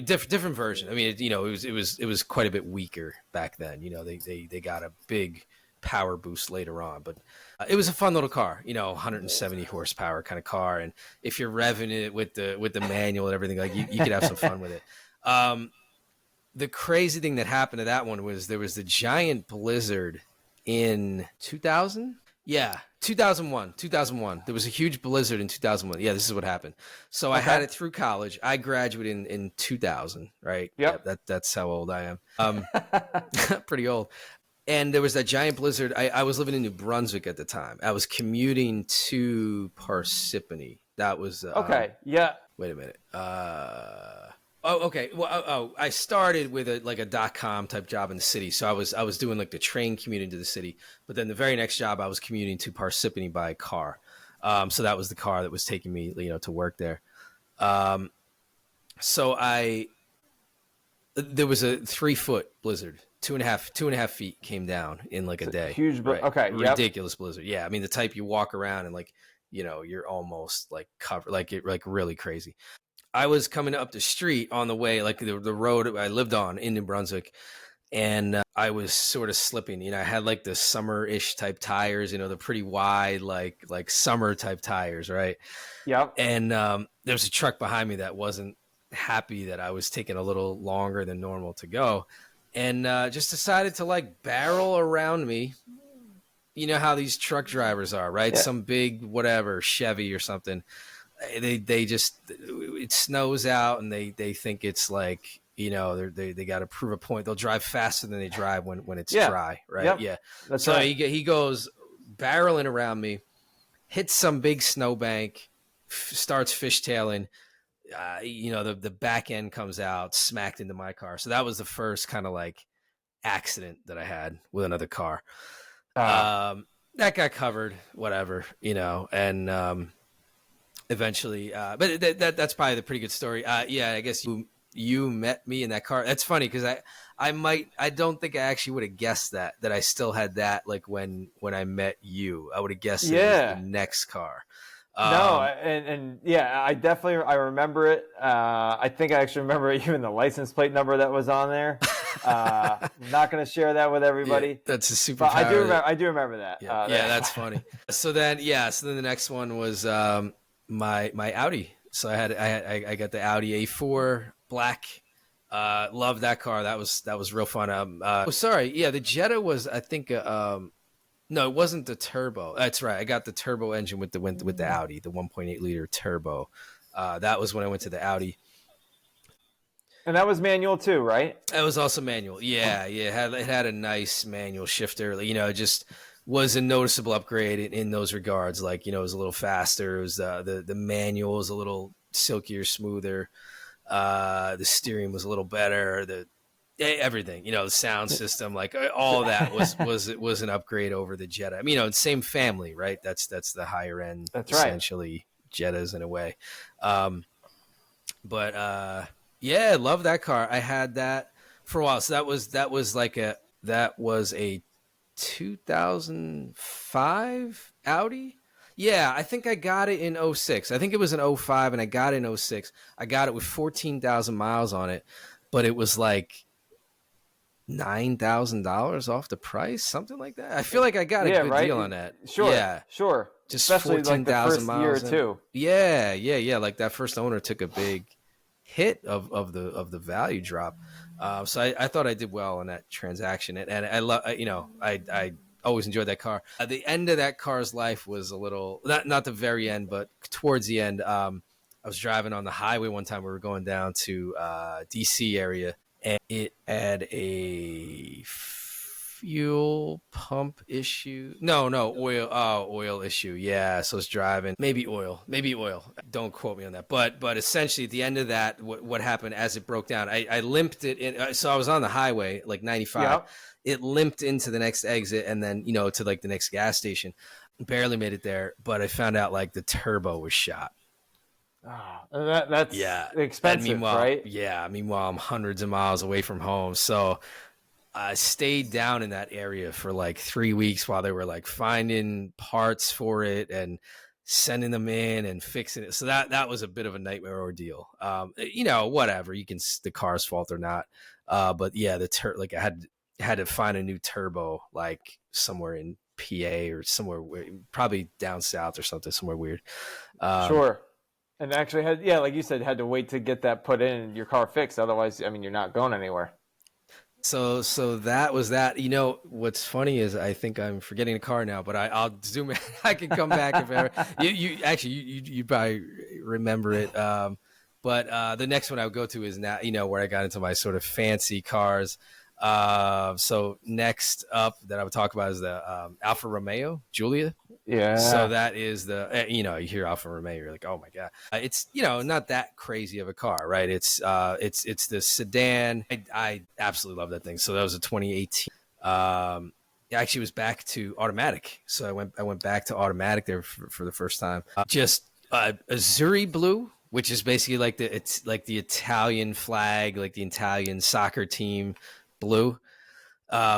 Different version. I mean, it was quite a bit weaker back then. They got a big power boost later on, but it was a fun little car. 170 horsepower kind of car, and if you're revving it with the manual and everything, like you could have some fun with it. The crazy thing that happened to that one was there was the giant blizzard in 2000. Yeah, 2001. There was a huge blizzard in 2001. Yeah, this is what happened. So I had it through college. I graduated in 2000, right? Yep. That's how old I am. Pretty old. And there was that giant blizzard. I was living in New Brunswick at the time. I was commuting to Parsippany. That was okay. Yeah. Wait a minute. Okay. Well, I started with a .com type job in the city, so I was doing like the train commuting to the city. But then the very next job, I was commuting to Parsippany by car. So that was the car that was taking me, to work there. So there was a 3-foot blizzard, 2.5 feet came down in like a day. Huge. Right? Okay. Yep. Ridiculous blizzard. Yeah. I mean, the type you walk around and like, you're almost like covered, like really crazy. I was coming up the street on the way, like the road I lived on in New Brunswick. And I was sort of slipping, I had like the summer-ish type tires, the pretty wide, like summer type tires. Right. Yep. And there was a truck behind me that wasn't happy that I was taking a little longer than normal to go, and just decided to like barrel around me. You know how these truck drivers are, right? Yeah. Some big whatever Chevy or something. They just, it snows out and they think it's like, they got to prove a point. They'll drive faster than they drive when it's dry, right? Yep. Yeah. That's so right. he goes barreling around me, hits some big snowbank, starts fishtailing. The back end comes out, smacked into my car. So that was the first kind of like accident that I had with another car. That got covered, whatever, and eventually, but that's probably the pretty good story. Yeah, I guess you met me in that car. That's funny because I don't think I actually would have guessed that I still had that like when I met you. I would have guessed it was the next car. No, and yeah, I remember it. I think I actually remember even the license plate number that was on there. I'm not going to share that with everybody. Yeah, that's a super. But I do remember that. Yeah, that's funny. So then the next one was my Audi. So I got the Audi A4 black. Loved that car. That was real fun. The Jetta was, I think, no, it wasn't the turbo. That's right. I got the turbo engine with the Audi, the 1.8 liter turbo. That was when I went to the Audi. And that was manual too, right? It was also manual. Yeah. It had a nice manual shifter. It just was a noticeable upgrade in those regards. Like, it was a little faster. It was the manual was a little silkier, smoother. The steering was a little better. Everything, the sound system, like all of that was an upgrade over the Jetta. I mean, same family, right? That's the higher end, that's essentially right. Jettas in a way. Yeah, love that car. I had that for a while. So that was a 2005 Audi. Yeah, I think I got it in 06. I think it was in 05 and I got it in 06. I got it with 14,000 miles on it, but it was like $9,000 off the price, something like that. I feel like I got a good deal on that. Sure. Yeah. Sure. Just especially 14,000 like the first miles year or two. Yeah. Like that first owner took a big hit of the value drop. So I thought I did well on that transaction, and I love, I always enjoyed that car. The end of that car's life was a little, not the very end, but towards the end. I was driving on the highway one time. We were going down to DC area, and it had a fuel pump issue. No, oil. Oil issue. Yeah. So I was driving, maybe oil. Don't quote me on that. But essentially at the end of that, what happened as it broke down, I limped it in. So I was on the highway, like 95. Yep. It limped into the next exit and then, to like the next gas station. Barely made it there, but I found out like the turbo was shot. That's expensive, right? Yeah. Meanwhile, I'm hundreds of miles away from home. So I stayed down in that area for like 3 weeks while they were like finding parts for it and sending them in and fixing it. So that was a bit of a nightmare ordeal. Whatever, the car's fault or not. But yeah, like I had to find a new turbo, like somewhere in PA or somewhere probably down south or something, somewhere weird. Sure. And actually like you said, had to wait to get that put in and your car fixed. Otherwise, I mean, you're not going anywhere. So that was that. What's funny is I think I'm forgetting the car now, but I'll zoom in. I can come back if ever. You probably remember it. But the next one I would go to is now, where I got into my sort of fancy cars. So next up that I would talk about is the Alfa Romeo Giulia. Yeah. So that is you hear Alfa Romeo, you're like, oh my God. It's, not that crazy of a car, right? It's the sedan. I absolutely love that thing. So that was a 2018. actually was back to automatic. So I went back to automatic there for the first time. Just Azzurri blue, which is basically like it's like the Italian flag, like the Italian soccer team blue.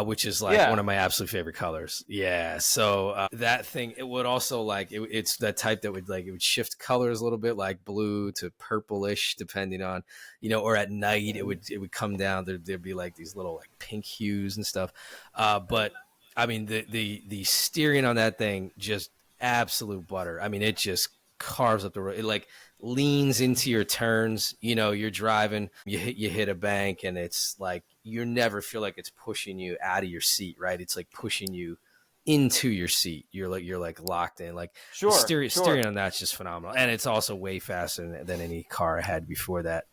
Which is like one of my absolute favorite colors. Yeah. So that thing, it would also like, it's that type that would like, it would shift colors a little bit, like blue to purplish, depending on, or at night it would come down. There'd be like these little like pink hues and stuff. But I mean, the steering on that thing, just absolute butter. I mean, it just carves up the road. It like leans into your turns. You're driving, you hit a bank, and it's like you never feel like it's pushing you out of your seat, right? It's like pushing you into your seat. You're like locked in. Like the steering on that's just phenomenal, and it's also way faster than any car I had before that.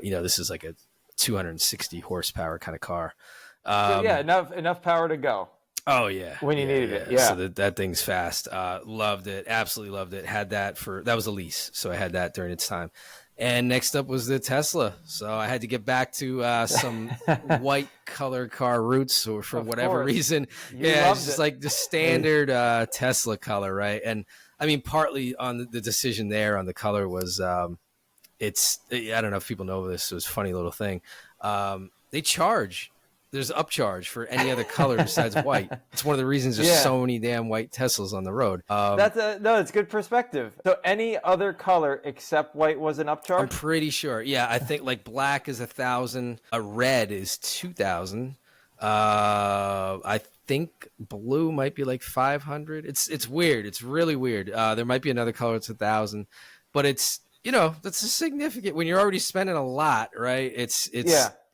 This is like a 260 horsepower kind of car. Enough power to go. Oh yeah, when you needed it. Yeah, so that thing's fast. Loved it, absolutely loved it. Had that that was a lease, so I had that during its time. And next up was the Tesla, so I had to get back to some white color car roots, or for whatever reason. It's just like the standard Tesla color, right? And I mean, partly on the decision there on the color was it's, I don't know if people know this, it was a funny little thing. They charge. There's upcharge for any other color besides white. It's one of the reasons there's so many damn white Teslas on the road. It's good perspective. So any other color except white was an upcharge? I'm pretty sure. Yeah, I think like black is 1,000, a red is 2,000. I think blue might be like 500. It's weird. It's really weird. There might be another color that's 1,000, but it's that's a significant when you're already spending a lot, right?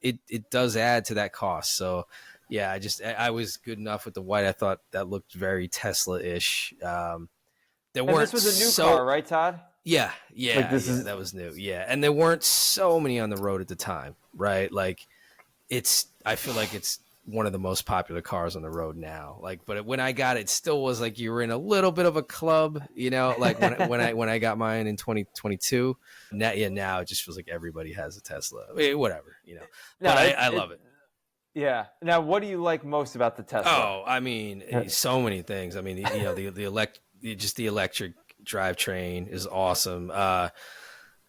It does add to that cost. So yeah, I was good enough with the white. I thought that looked very Tesla-ish. This was a new car, right, Todd? Yeah. That was new. Yeah. And there weren't so many on the road at the time, right? Like I feel like it's one of the most popular cars on the road now. Like, but when I got it, still was like you were in a little bit of a club, like when I got mine in 2022. Now it just feels like everybody has a Tesla. Whatever, But I love it. Yeah. Now, what do you like most about the Tesla? Oh, I mean, so many things. I mean, the electric drivetrain is awesome.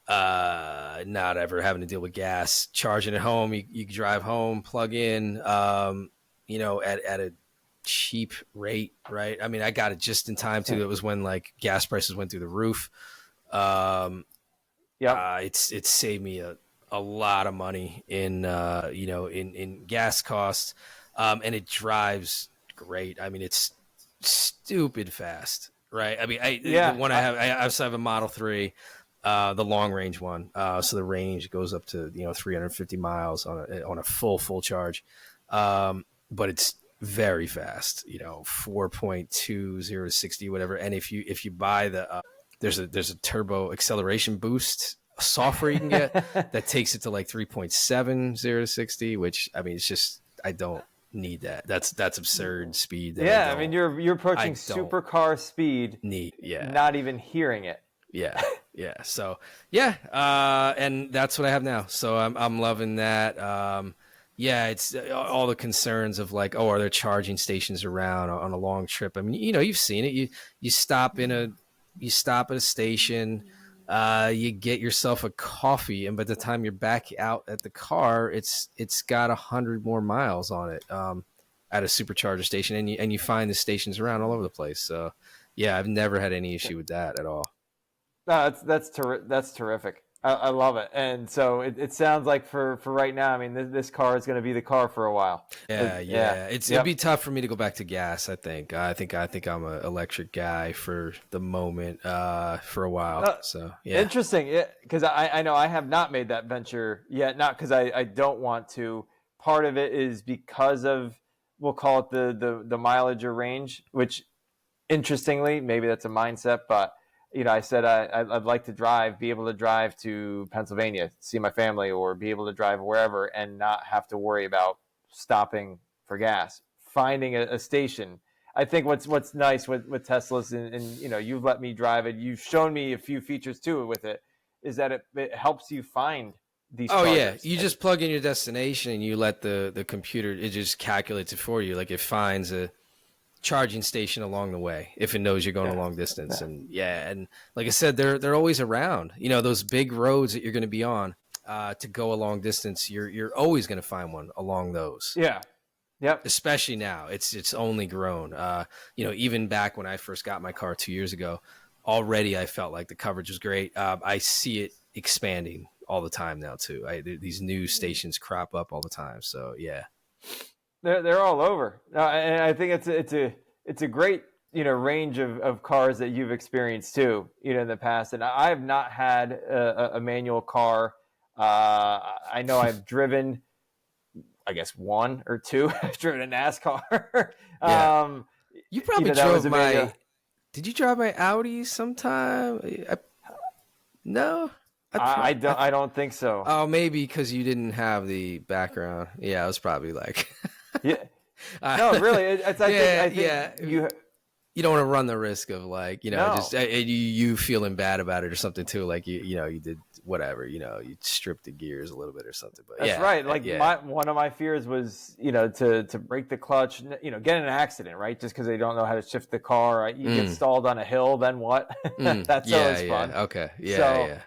Not ever having to deal with gas, charging at home. You drive home, plug in, at a cheap rate, right? I mean, I got it just in time too. It was when like gas prices went through the roof. It's saved me a lot of money in gas costs. And it drives great. I mean, it's stupid fast, right? I mean, I also have a Model 3. The long range one. So the range goes up to 350 miles on a full charge. But it's very fast, 4.2 0 to 60, whatever. And if you buy there's a turbo acceleration boost software you can get that takes it to like 3.7 0 to 60, which I mean, it's just, I don't need that. That's absurd speed. I mean, you're approaching supercar speed. Not even hearing it. Yeah. So and that's what I have now. So I'm loving that. It's all the concerns of like, are there charging stations around on a long trip? I mean, you've seen it. You stop at a station, you get yourself a coffee, and by the time you're back out at the car, it's got 100 more miles on it at a supercharger station, and you find the stations around all over the place. So yeah, I've never had any issue with that at all. No, that's terrific. I love it. And so it sounds like for right now, I mean, this car is going to be the car for a while. It'd be tough for me to go back to gas. I think I'm an electric guy for the moment, for a while. Interesting. Because I know I have not made that venture yet. Not because I don't want to. Part of it is because of, we'll call it the mileage or range, which interestingly, maybe that's a mindset, but I said I'd like to be able to drive to Pennsylvania, see my family, or be able to drive wherever and not have to worry about stopping for gas, finding a station. I think what's nice with Teslas, and you've let me drive it, you've shown me a few features too with it, is that it helps you find these Oh yeah, chargers. you just plug in your destination and you let the computer, it just calculates it for you. Like it finds a charging station along the way if it knows you're going a long distance. And and like I said, they're always around. You know, those big roads that you're going to be on to go a long distance, you're always going to find one along those. Yeah. Yep. Especially now, it's only grown. You know, even back when I first got my car 2 years ago, already I felt like the coverage was great. I see it expanding all the time now too. These new stations crop up all the time. So yeah, they're all over. And I think it's a great, you know, range of cars that you've experienced too, you know, in the past. And I have not had a manual car. I know I've driven, I guess, one or two. I've driven a NASCAR. Yeah. You probably drove manual. Did you drive my Audi sometime? No. I don't think so. Oh, maybe because you didn't have the background. Yeah, I was probably like, yeah. No, really. I think you don't want to run the risk of like, you know, No. just you feeling bad about it or something too. Like you know, you did whatever, you know, you stripped the gears a little bit or something. But That's right. Like one of my fears was, you know, to break the clutch, you know, get in an accident, right? Just because they don't know how to shift the car. You get stalled on a hill, then what? That's always fun. Okay. Yeah.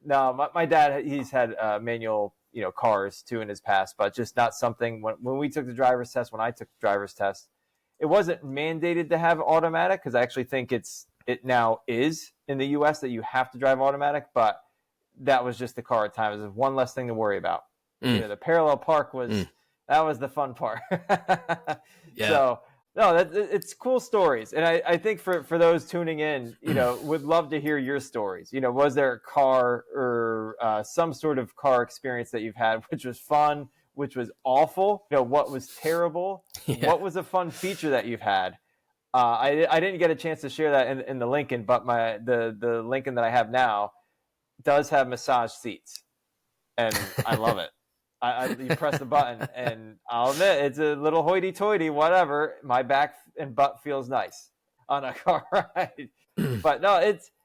No, my dad, he's had manual, you know, cars too in his past, but just not something when we took the driver's test, when I took the driver's test, it wasn't mandated to have automatic, because I actually think it now is in the US that you have to drive automatic, but that was just the car at times. It was one less thing to worry about. You know, the parallel park was that was the fun part. So no, it's cool stories. And I think for those tuning in, you know, would love to hear your stories. You know, was there a car or some sort of car experience that you've had which was fun, which was awful? You know, what was terrible? What was a fun feature that you've had? I didn't get a chance to share that in the Lincoln, but the Lincoln that I have now does have massage seats, and I love it. You press the button, and I'll admit it's a little hoity-toity, whatever. My back and butt feels nice on a car ride, but no,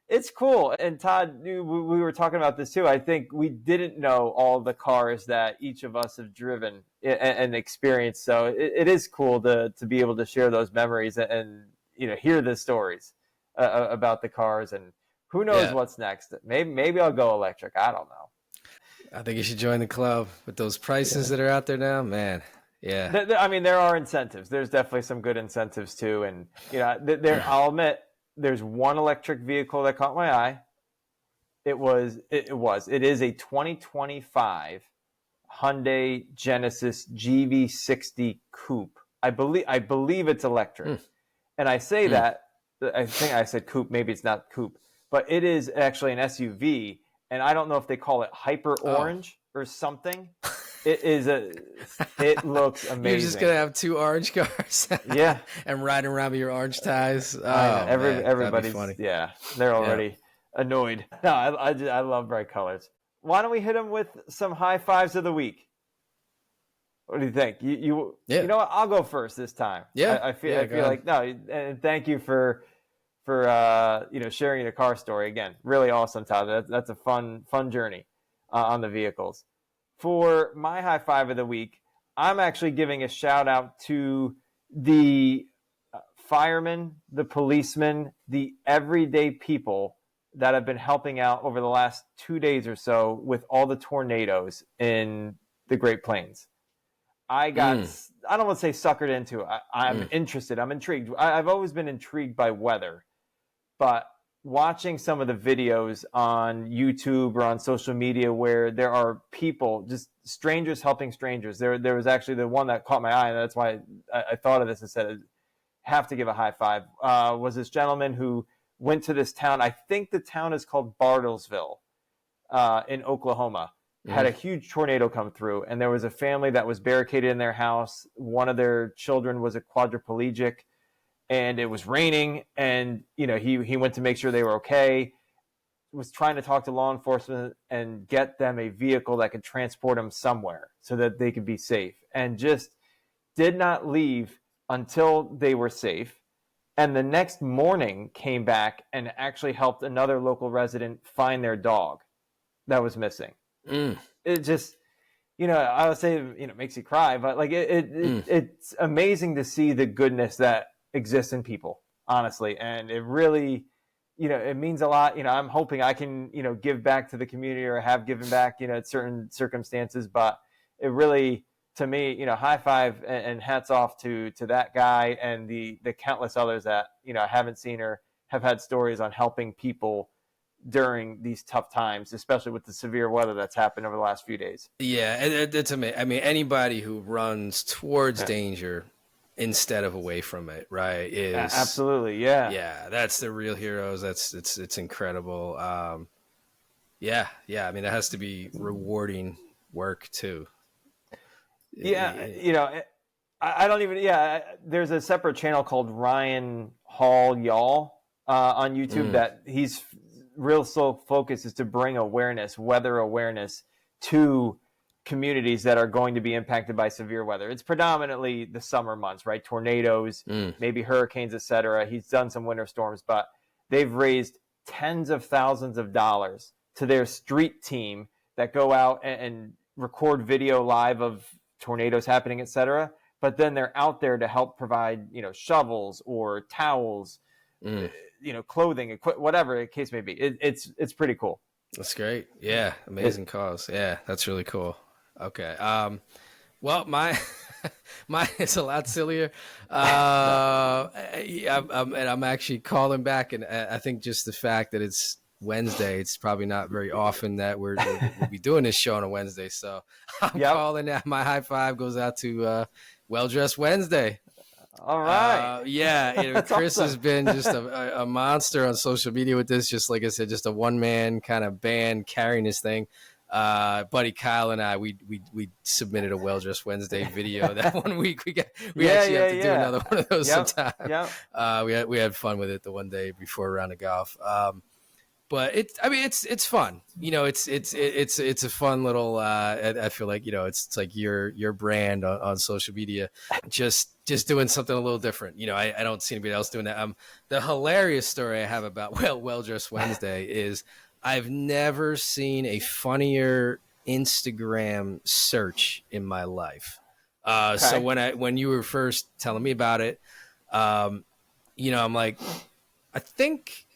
it's cool. And Todd, we were talking about this too. I think we didn't know all the cars that each of us have driven and experienced. So it is cool to be able to share those memories and you know, hear the stories about the cars. And who knows what's next? Maybe I'll go electric. I don't know. I think you should join the club with those prices that are out there now, man. Yeah. I mean, there are incentives. There's definitely some good incentives too. And you know, I'll admit, there's one electric vehicle that caught my eye. It is a 2025 Hyundai Genesis GV60 coupe. I believe it's electric. And I say that, I think I said coupe, maybe it's not coupe, but it is actually an SUV. And I don't know if they call it hyper orange or something. It looks amazing. You're just gonna have two orange cars, and riding around with your orange ties. Everybody's funny. Yeah, they're already annoyed. No, I love bright colors. Why don't we hit them with some high fives of the week? What do you think? You know what? I'll go first this time. Yeah, I feel like no, and thank you for you know, sharing the car story again. Really awesome, Todd. That's a fun journey on the vehicles. For my high five of the week, I'm actually giving a shout out to the firemen, the policemen, the everyday people that have been helping out over the last 2 days or so with all the tornadoes in the Great Plains. I don't want to say suckered into it. I'm interested. I'm intrigued. I've always been intrigued by weather, but watching some of the videos on YouTube or on social media where there are people, just strangers helping strangers. There was actually the one that caught my eye, and that's why I thought of this and said, have to give a high five, was this gentleman who went to this town. I think the town is called Bartlesville in Oklahoma. Had a huge tornado come through, and there was a family that was barricaded in their house. One of their children was a quadriplegic, and it was raining, and you know, he went to make sure they were okay, was trying to talk to law enforcement and get them a vehicle that could transport them somewhere so that they could be safe, and just did not leave until they were safe. And the next morning came back and actually helped another local resident find their dog that was missing. Mm, it just, I would say, makes you cry, but like it's amazing to see the goodness that exists in people, honestly. And it really, it means a lot. I'm hoping I can, give back to the community, or have given back, at certain circumstances, but it really, to me, high five and hats off to that guy and the countless others that, I haven't seen or have had stories on helping people during these tough times, especially with the severe weather that's happened over the last few days. yeah, it's amazing. I mean, anybody who runs towards danger instead of away from it, right? Is absolutely, yeah. Yeah, that's the real heroes. It's incredible. Yeah. I mean, that has to be rewarding work too. Yeah, I don't even. Yeah, there's a separate channel called Ryan Hall Y'all on YouTube that he's real sole focus is to bring weather awareness to communities that are going to be impacted by severe weather. It's predominantly the summer months, right? Tornadoes, maybe hurricanes, etc. He's done some winter storms, but they've raised tens of thousands of dollars to their street team that go out and record video live of tornadoes happening, etc. But then they're out there to help provide, shovels or towels, clothing, whatever the case may be. It's pretty cool. That's great. Yeah, amazing cause. Yeah, that's really cool. Okay. Well, my it's a lot sillier. I'm actually calling back, and I think just the fact that it's Wednesday, it's probably not very often that we'll be doing this show on a Wednesday. So I'm calling that. My high five goes out to Well Dressed Wednesday. All right. Chris has been just a monster on social media with this. Just like I said, just a one-man kind of band carrying this thing. Buddy Kyle and I, we submitted a Well Dressed Wednesday video that one week. We actually have to do another one of those sometime. Yep. We had fun with it the one day before a round of golf. But it's fun. It's a fun little. I feel like it's like your brand on social media, just doing something a little different. I don't see anybody else doing that. The hilarious story I have about Well Dressed Wednesday is I've never seen a funnier Instagram search in my life. Okay. So when you were first telling me about it, I'm like, I think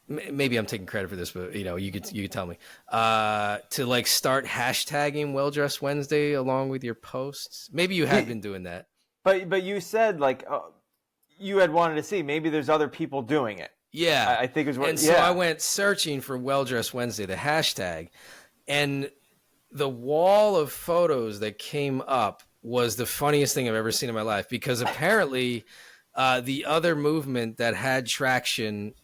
maybe I'm taking credit for this, but you could tell me to like start hashtagging Well Dressed Wednesday along with your posts. Maybe you had been doing that, but you said like you had wanted to see maybe there's other people doing it. Yeah, I think it was what. And so I went searching for Well Dressed Wednesday, the hashtag, and the wall of photos that came up was the funniest thing I've ever seen in my life, because apparently the other movement that had traction,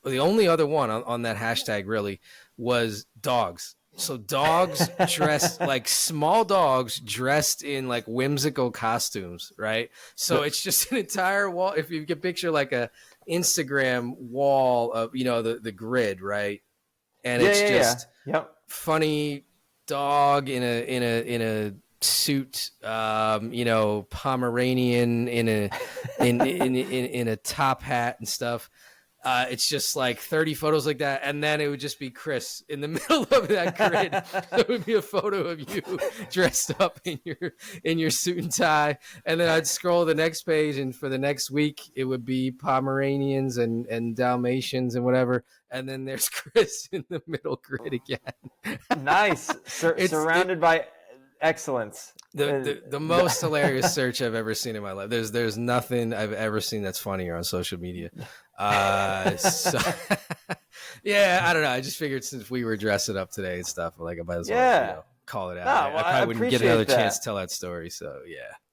the only other one on that hashtag really, was dogs. So dogs dressed like small dogs dressed in like whimsical costumes, right? So it's just an entire wall. If you can picture like a Instagram wall of the grid, right? And it's just funny dog in a suit, Pomeranian in a top hat and stuff. It's just like 30 photos like that, and then it would just be Chris in the middle of that grid. It would be a photo of you dressed up in your suit and tie, and then I'd scroll the next page, and for the next week it would be Pomeranians and Dalmatians and whatever, and then there's Chris in the middle grid again. Nice, surrounded by excellence. The most hilarious search I've ever seen in my life. There's nothing I've ever seen that's funnier on social media. So, yeah, I don't know. I just figured since we were dressing up today and stuff, like I might as well call it out. No, I probably wouldn't get another chance to tell that story. So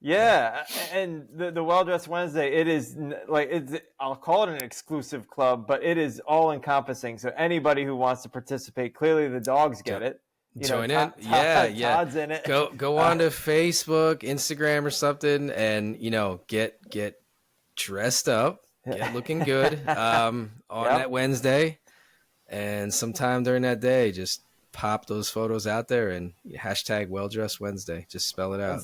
yeah. And the Well Dressed Wednesday, it is like I'll call it an exclusive club, but it is all encompassing. So anybody who wants to participate, clearly the dogs get it. Join in. Todd's in it. Go on to Facebook, Instagram, or something, and get dressed up, get looking good on that Wednesday, and sometime during that day, just pop those photos out there and hashtag Well Dressed Wednesday. Just spell it out.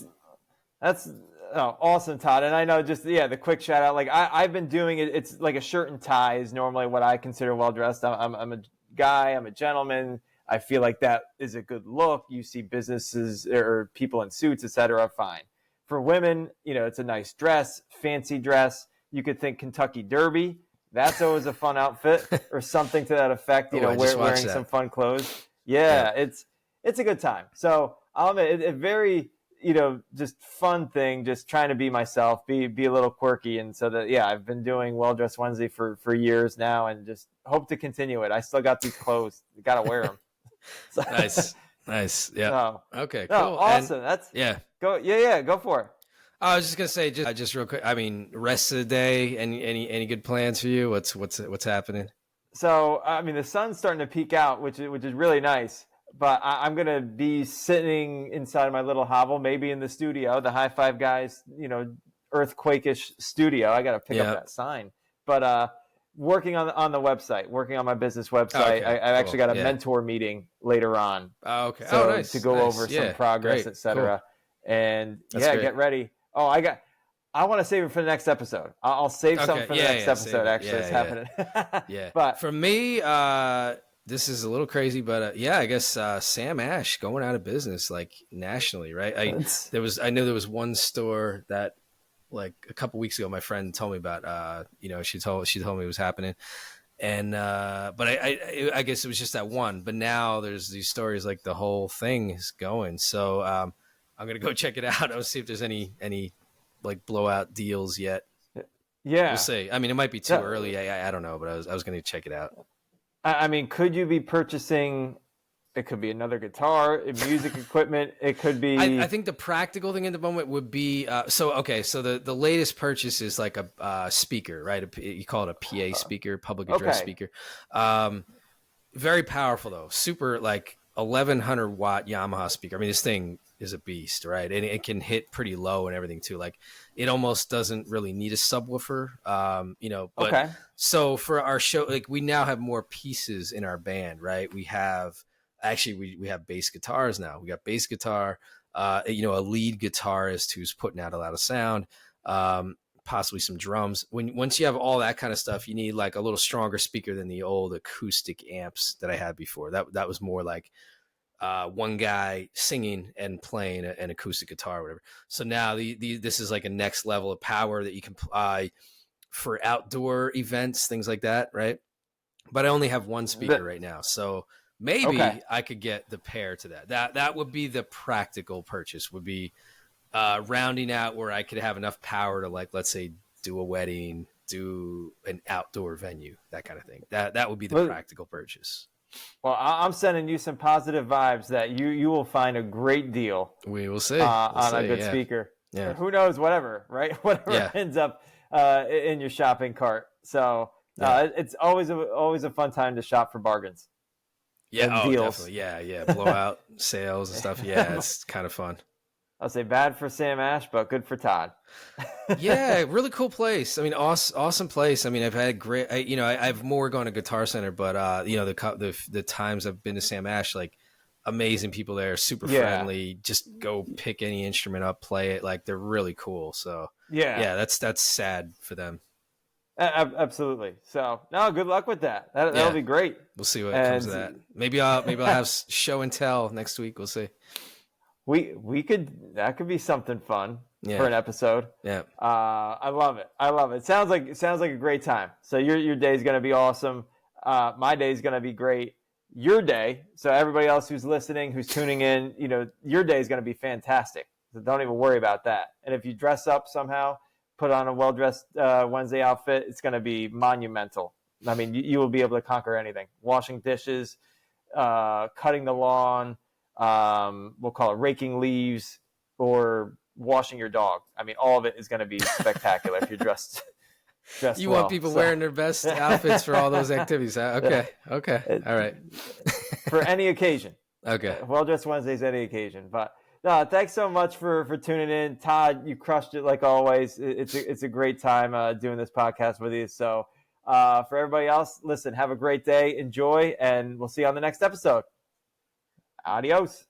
That's awesome, Todd. And I know just the quick shout out. Like I've been doing it. It's like a shirt and tie is normally what I consider well dressed. I'm a guy. I'm a gentleman. I feel like that is a good look. You see businesses or people in suits, etc. Fine. For women, it's a nice dress, fancy dress. You could think Kentucky Derby. That's always a fun outfit or something to that effect. Wearing some fun clothes. Yeah, it's a good time. So I'll admit, a very just fun thing. Just trying to be myself, be a little quirky, and so that I've been doing Well Dressed Wednesday for years now, and just hope to continue it. I still got these clothes, got to wear them. So, nice. Yeah. So, okay. No, cool. awesome. And, Go. Yeah. Go for it. I was just gonna say, just real quick. I mean, rest of the day. Any good plans for you? What's happening? So the sun's starting to peek out, which is really nice. But I'm gonna be sitting inside my little hovel, maybe in the studio, the HighFiveGuys, earthquake-ish studio. I got to pick up that sign. But working on the website, working on my business website. Okay, I actually got a mentor meeting later on. Oh, okay. So nice. To go over some progress, etc. Cool. And get ready. Oh, I want to save it for the next episode. I'll save something for the next episode. Actually, it's happening. Yeah. But for me, this is a little crazy, but I guess Sam Ash going out of business, like nationally, right? I know there was one store that like a couple weeks ago, my friend told me about. She told me it was happening, and but I guess it was just that one. But now there's these stories like the whole thing is going. So I'm gonna go check it out. I'll see if there's any like blowout deals yet. Yeah, we'll see. I mean, it might be too early. I don't know, but I was gonna check it out. Could you be purchasing? It could be another guitar, music equipment. It could be. I think the practical thing at the moment would be so the latest purchase is like a speaker, right? You call it a PA speaker, public address speaker. Very powerful though, super like 1100 watt Yamaha speaker. I mean, this thing is a beast, right? And it can hit pretty low and everything too. Like it almost doesn't really need a subwoofer, But so for our show, like we now have more pieces in our band, right? We have we have bass guitars now. We got bass guitar, a lead guitarist who's putting out a lot of sound, possibly some drums. Once you have all that kind of stuff, you need like a little stronger speaker than the old acoustic amps that I had before. That was more like one guy singing and playing an acoustic guitar or whatever. So now this is like a next level of power that you can apply for outdoor events, things like that, right? But I only have one speaker right now, so maybe I could get the pair to that. That would be the practical purchase, would be rounding out where I could have enough power to, like, let's say, do a wedding, do an outdoor venue, that kind of thing. That would be the practical purchase. Well, I'm sending you some positive vibes that you will find a great deal. We will see. On a good speaker. Yeah. Or who knows, whatever, right? Whatever ends up in your shopping cart. So it's always a fun time to shop for bargains. Yeah, deals. Definitely. Yeah. Blowout sales and stuff. Yeah, it's kind of fun. I'll say bad for Sam Ash, but good for Todd. Yeah, really cool place. I mean, awesome place. I mean, I've had great. I've more gone to Guitar Center, but the times I've been to Sam Ash, like amazing people there, super friendly. Just go pick any instrument up, play it. Like they're really cool. So yeah, that's sad for them. Absolutely. So no, good luck with that. That'll be great. We'll see what comes of that. Maybe I'll have show and tell next week. We'll see. That could be something fun for an episode. Yeah. I love it. Sounds like a great time. So your day is going to be awesome. My day is going to be great. Your day. So everybody else who's listening, who's tuning in, your day is going to be fantastic. So don't even worry about that. And if you dress up somehow, put on a well-dressed Wednesday outfit, it's going to be monumental. I mean, you will be able to conquer anything. Washing dishes, cutting the lawn, we'll call it raking leaves, or washing your dog. I mean, all of it is going to be spectacular if you're dressed you well. Want people wearing their best outfits for all those activities. Huh? Okay. All right. For any occasion. Okay. Well-dressed Wednesdays, any occasion. But no, thanks so much for tuning in. Todd, you crushed it like always. It's a great time doing this podcast with you. So for everybody else, listen, have a great day. Enjoy, and we'll see you on the next episode. Adios.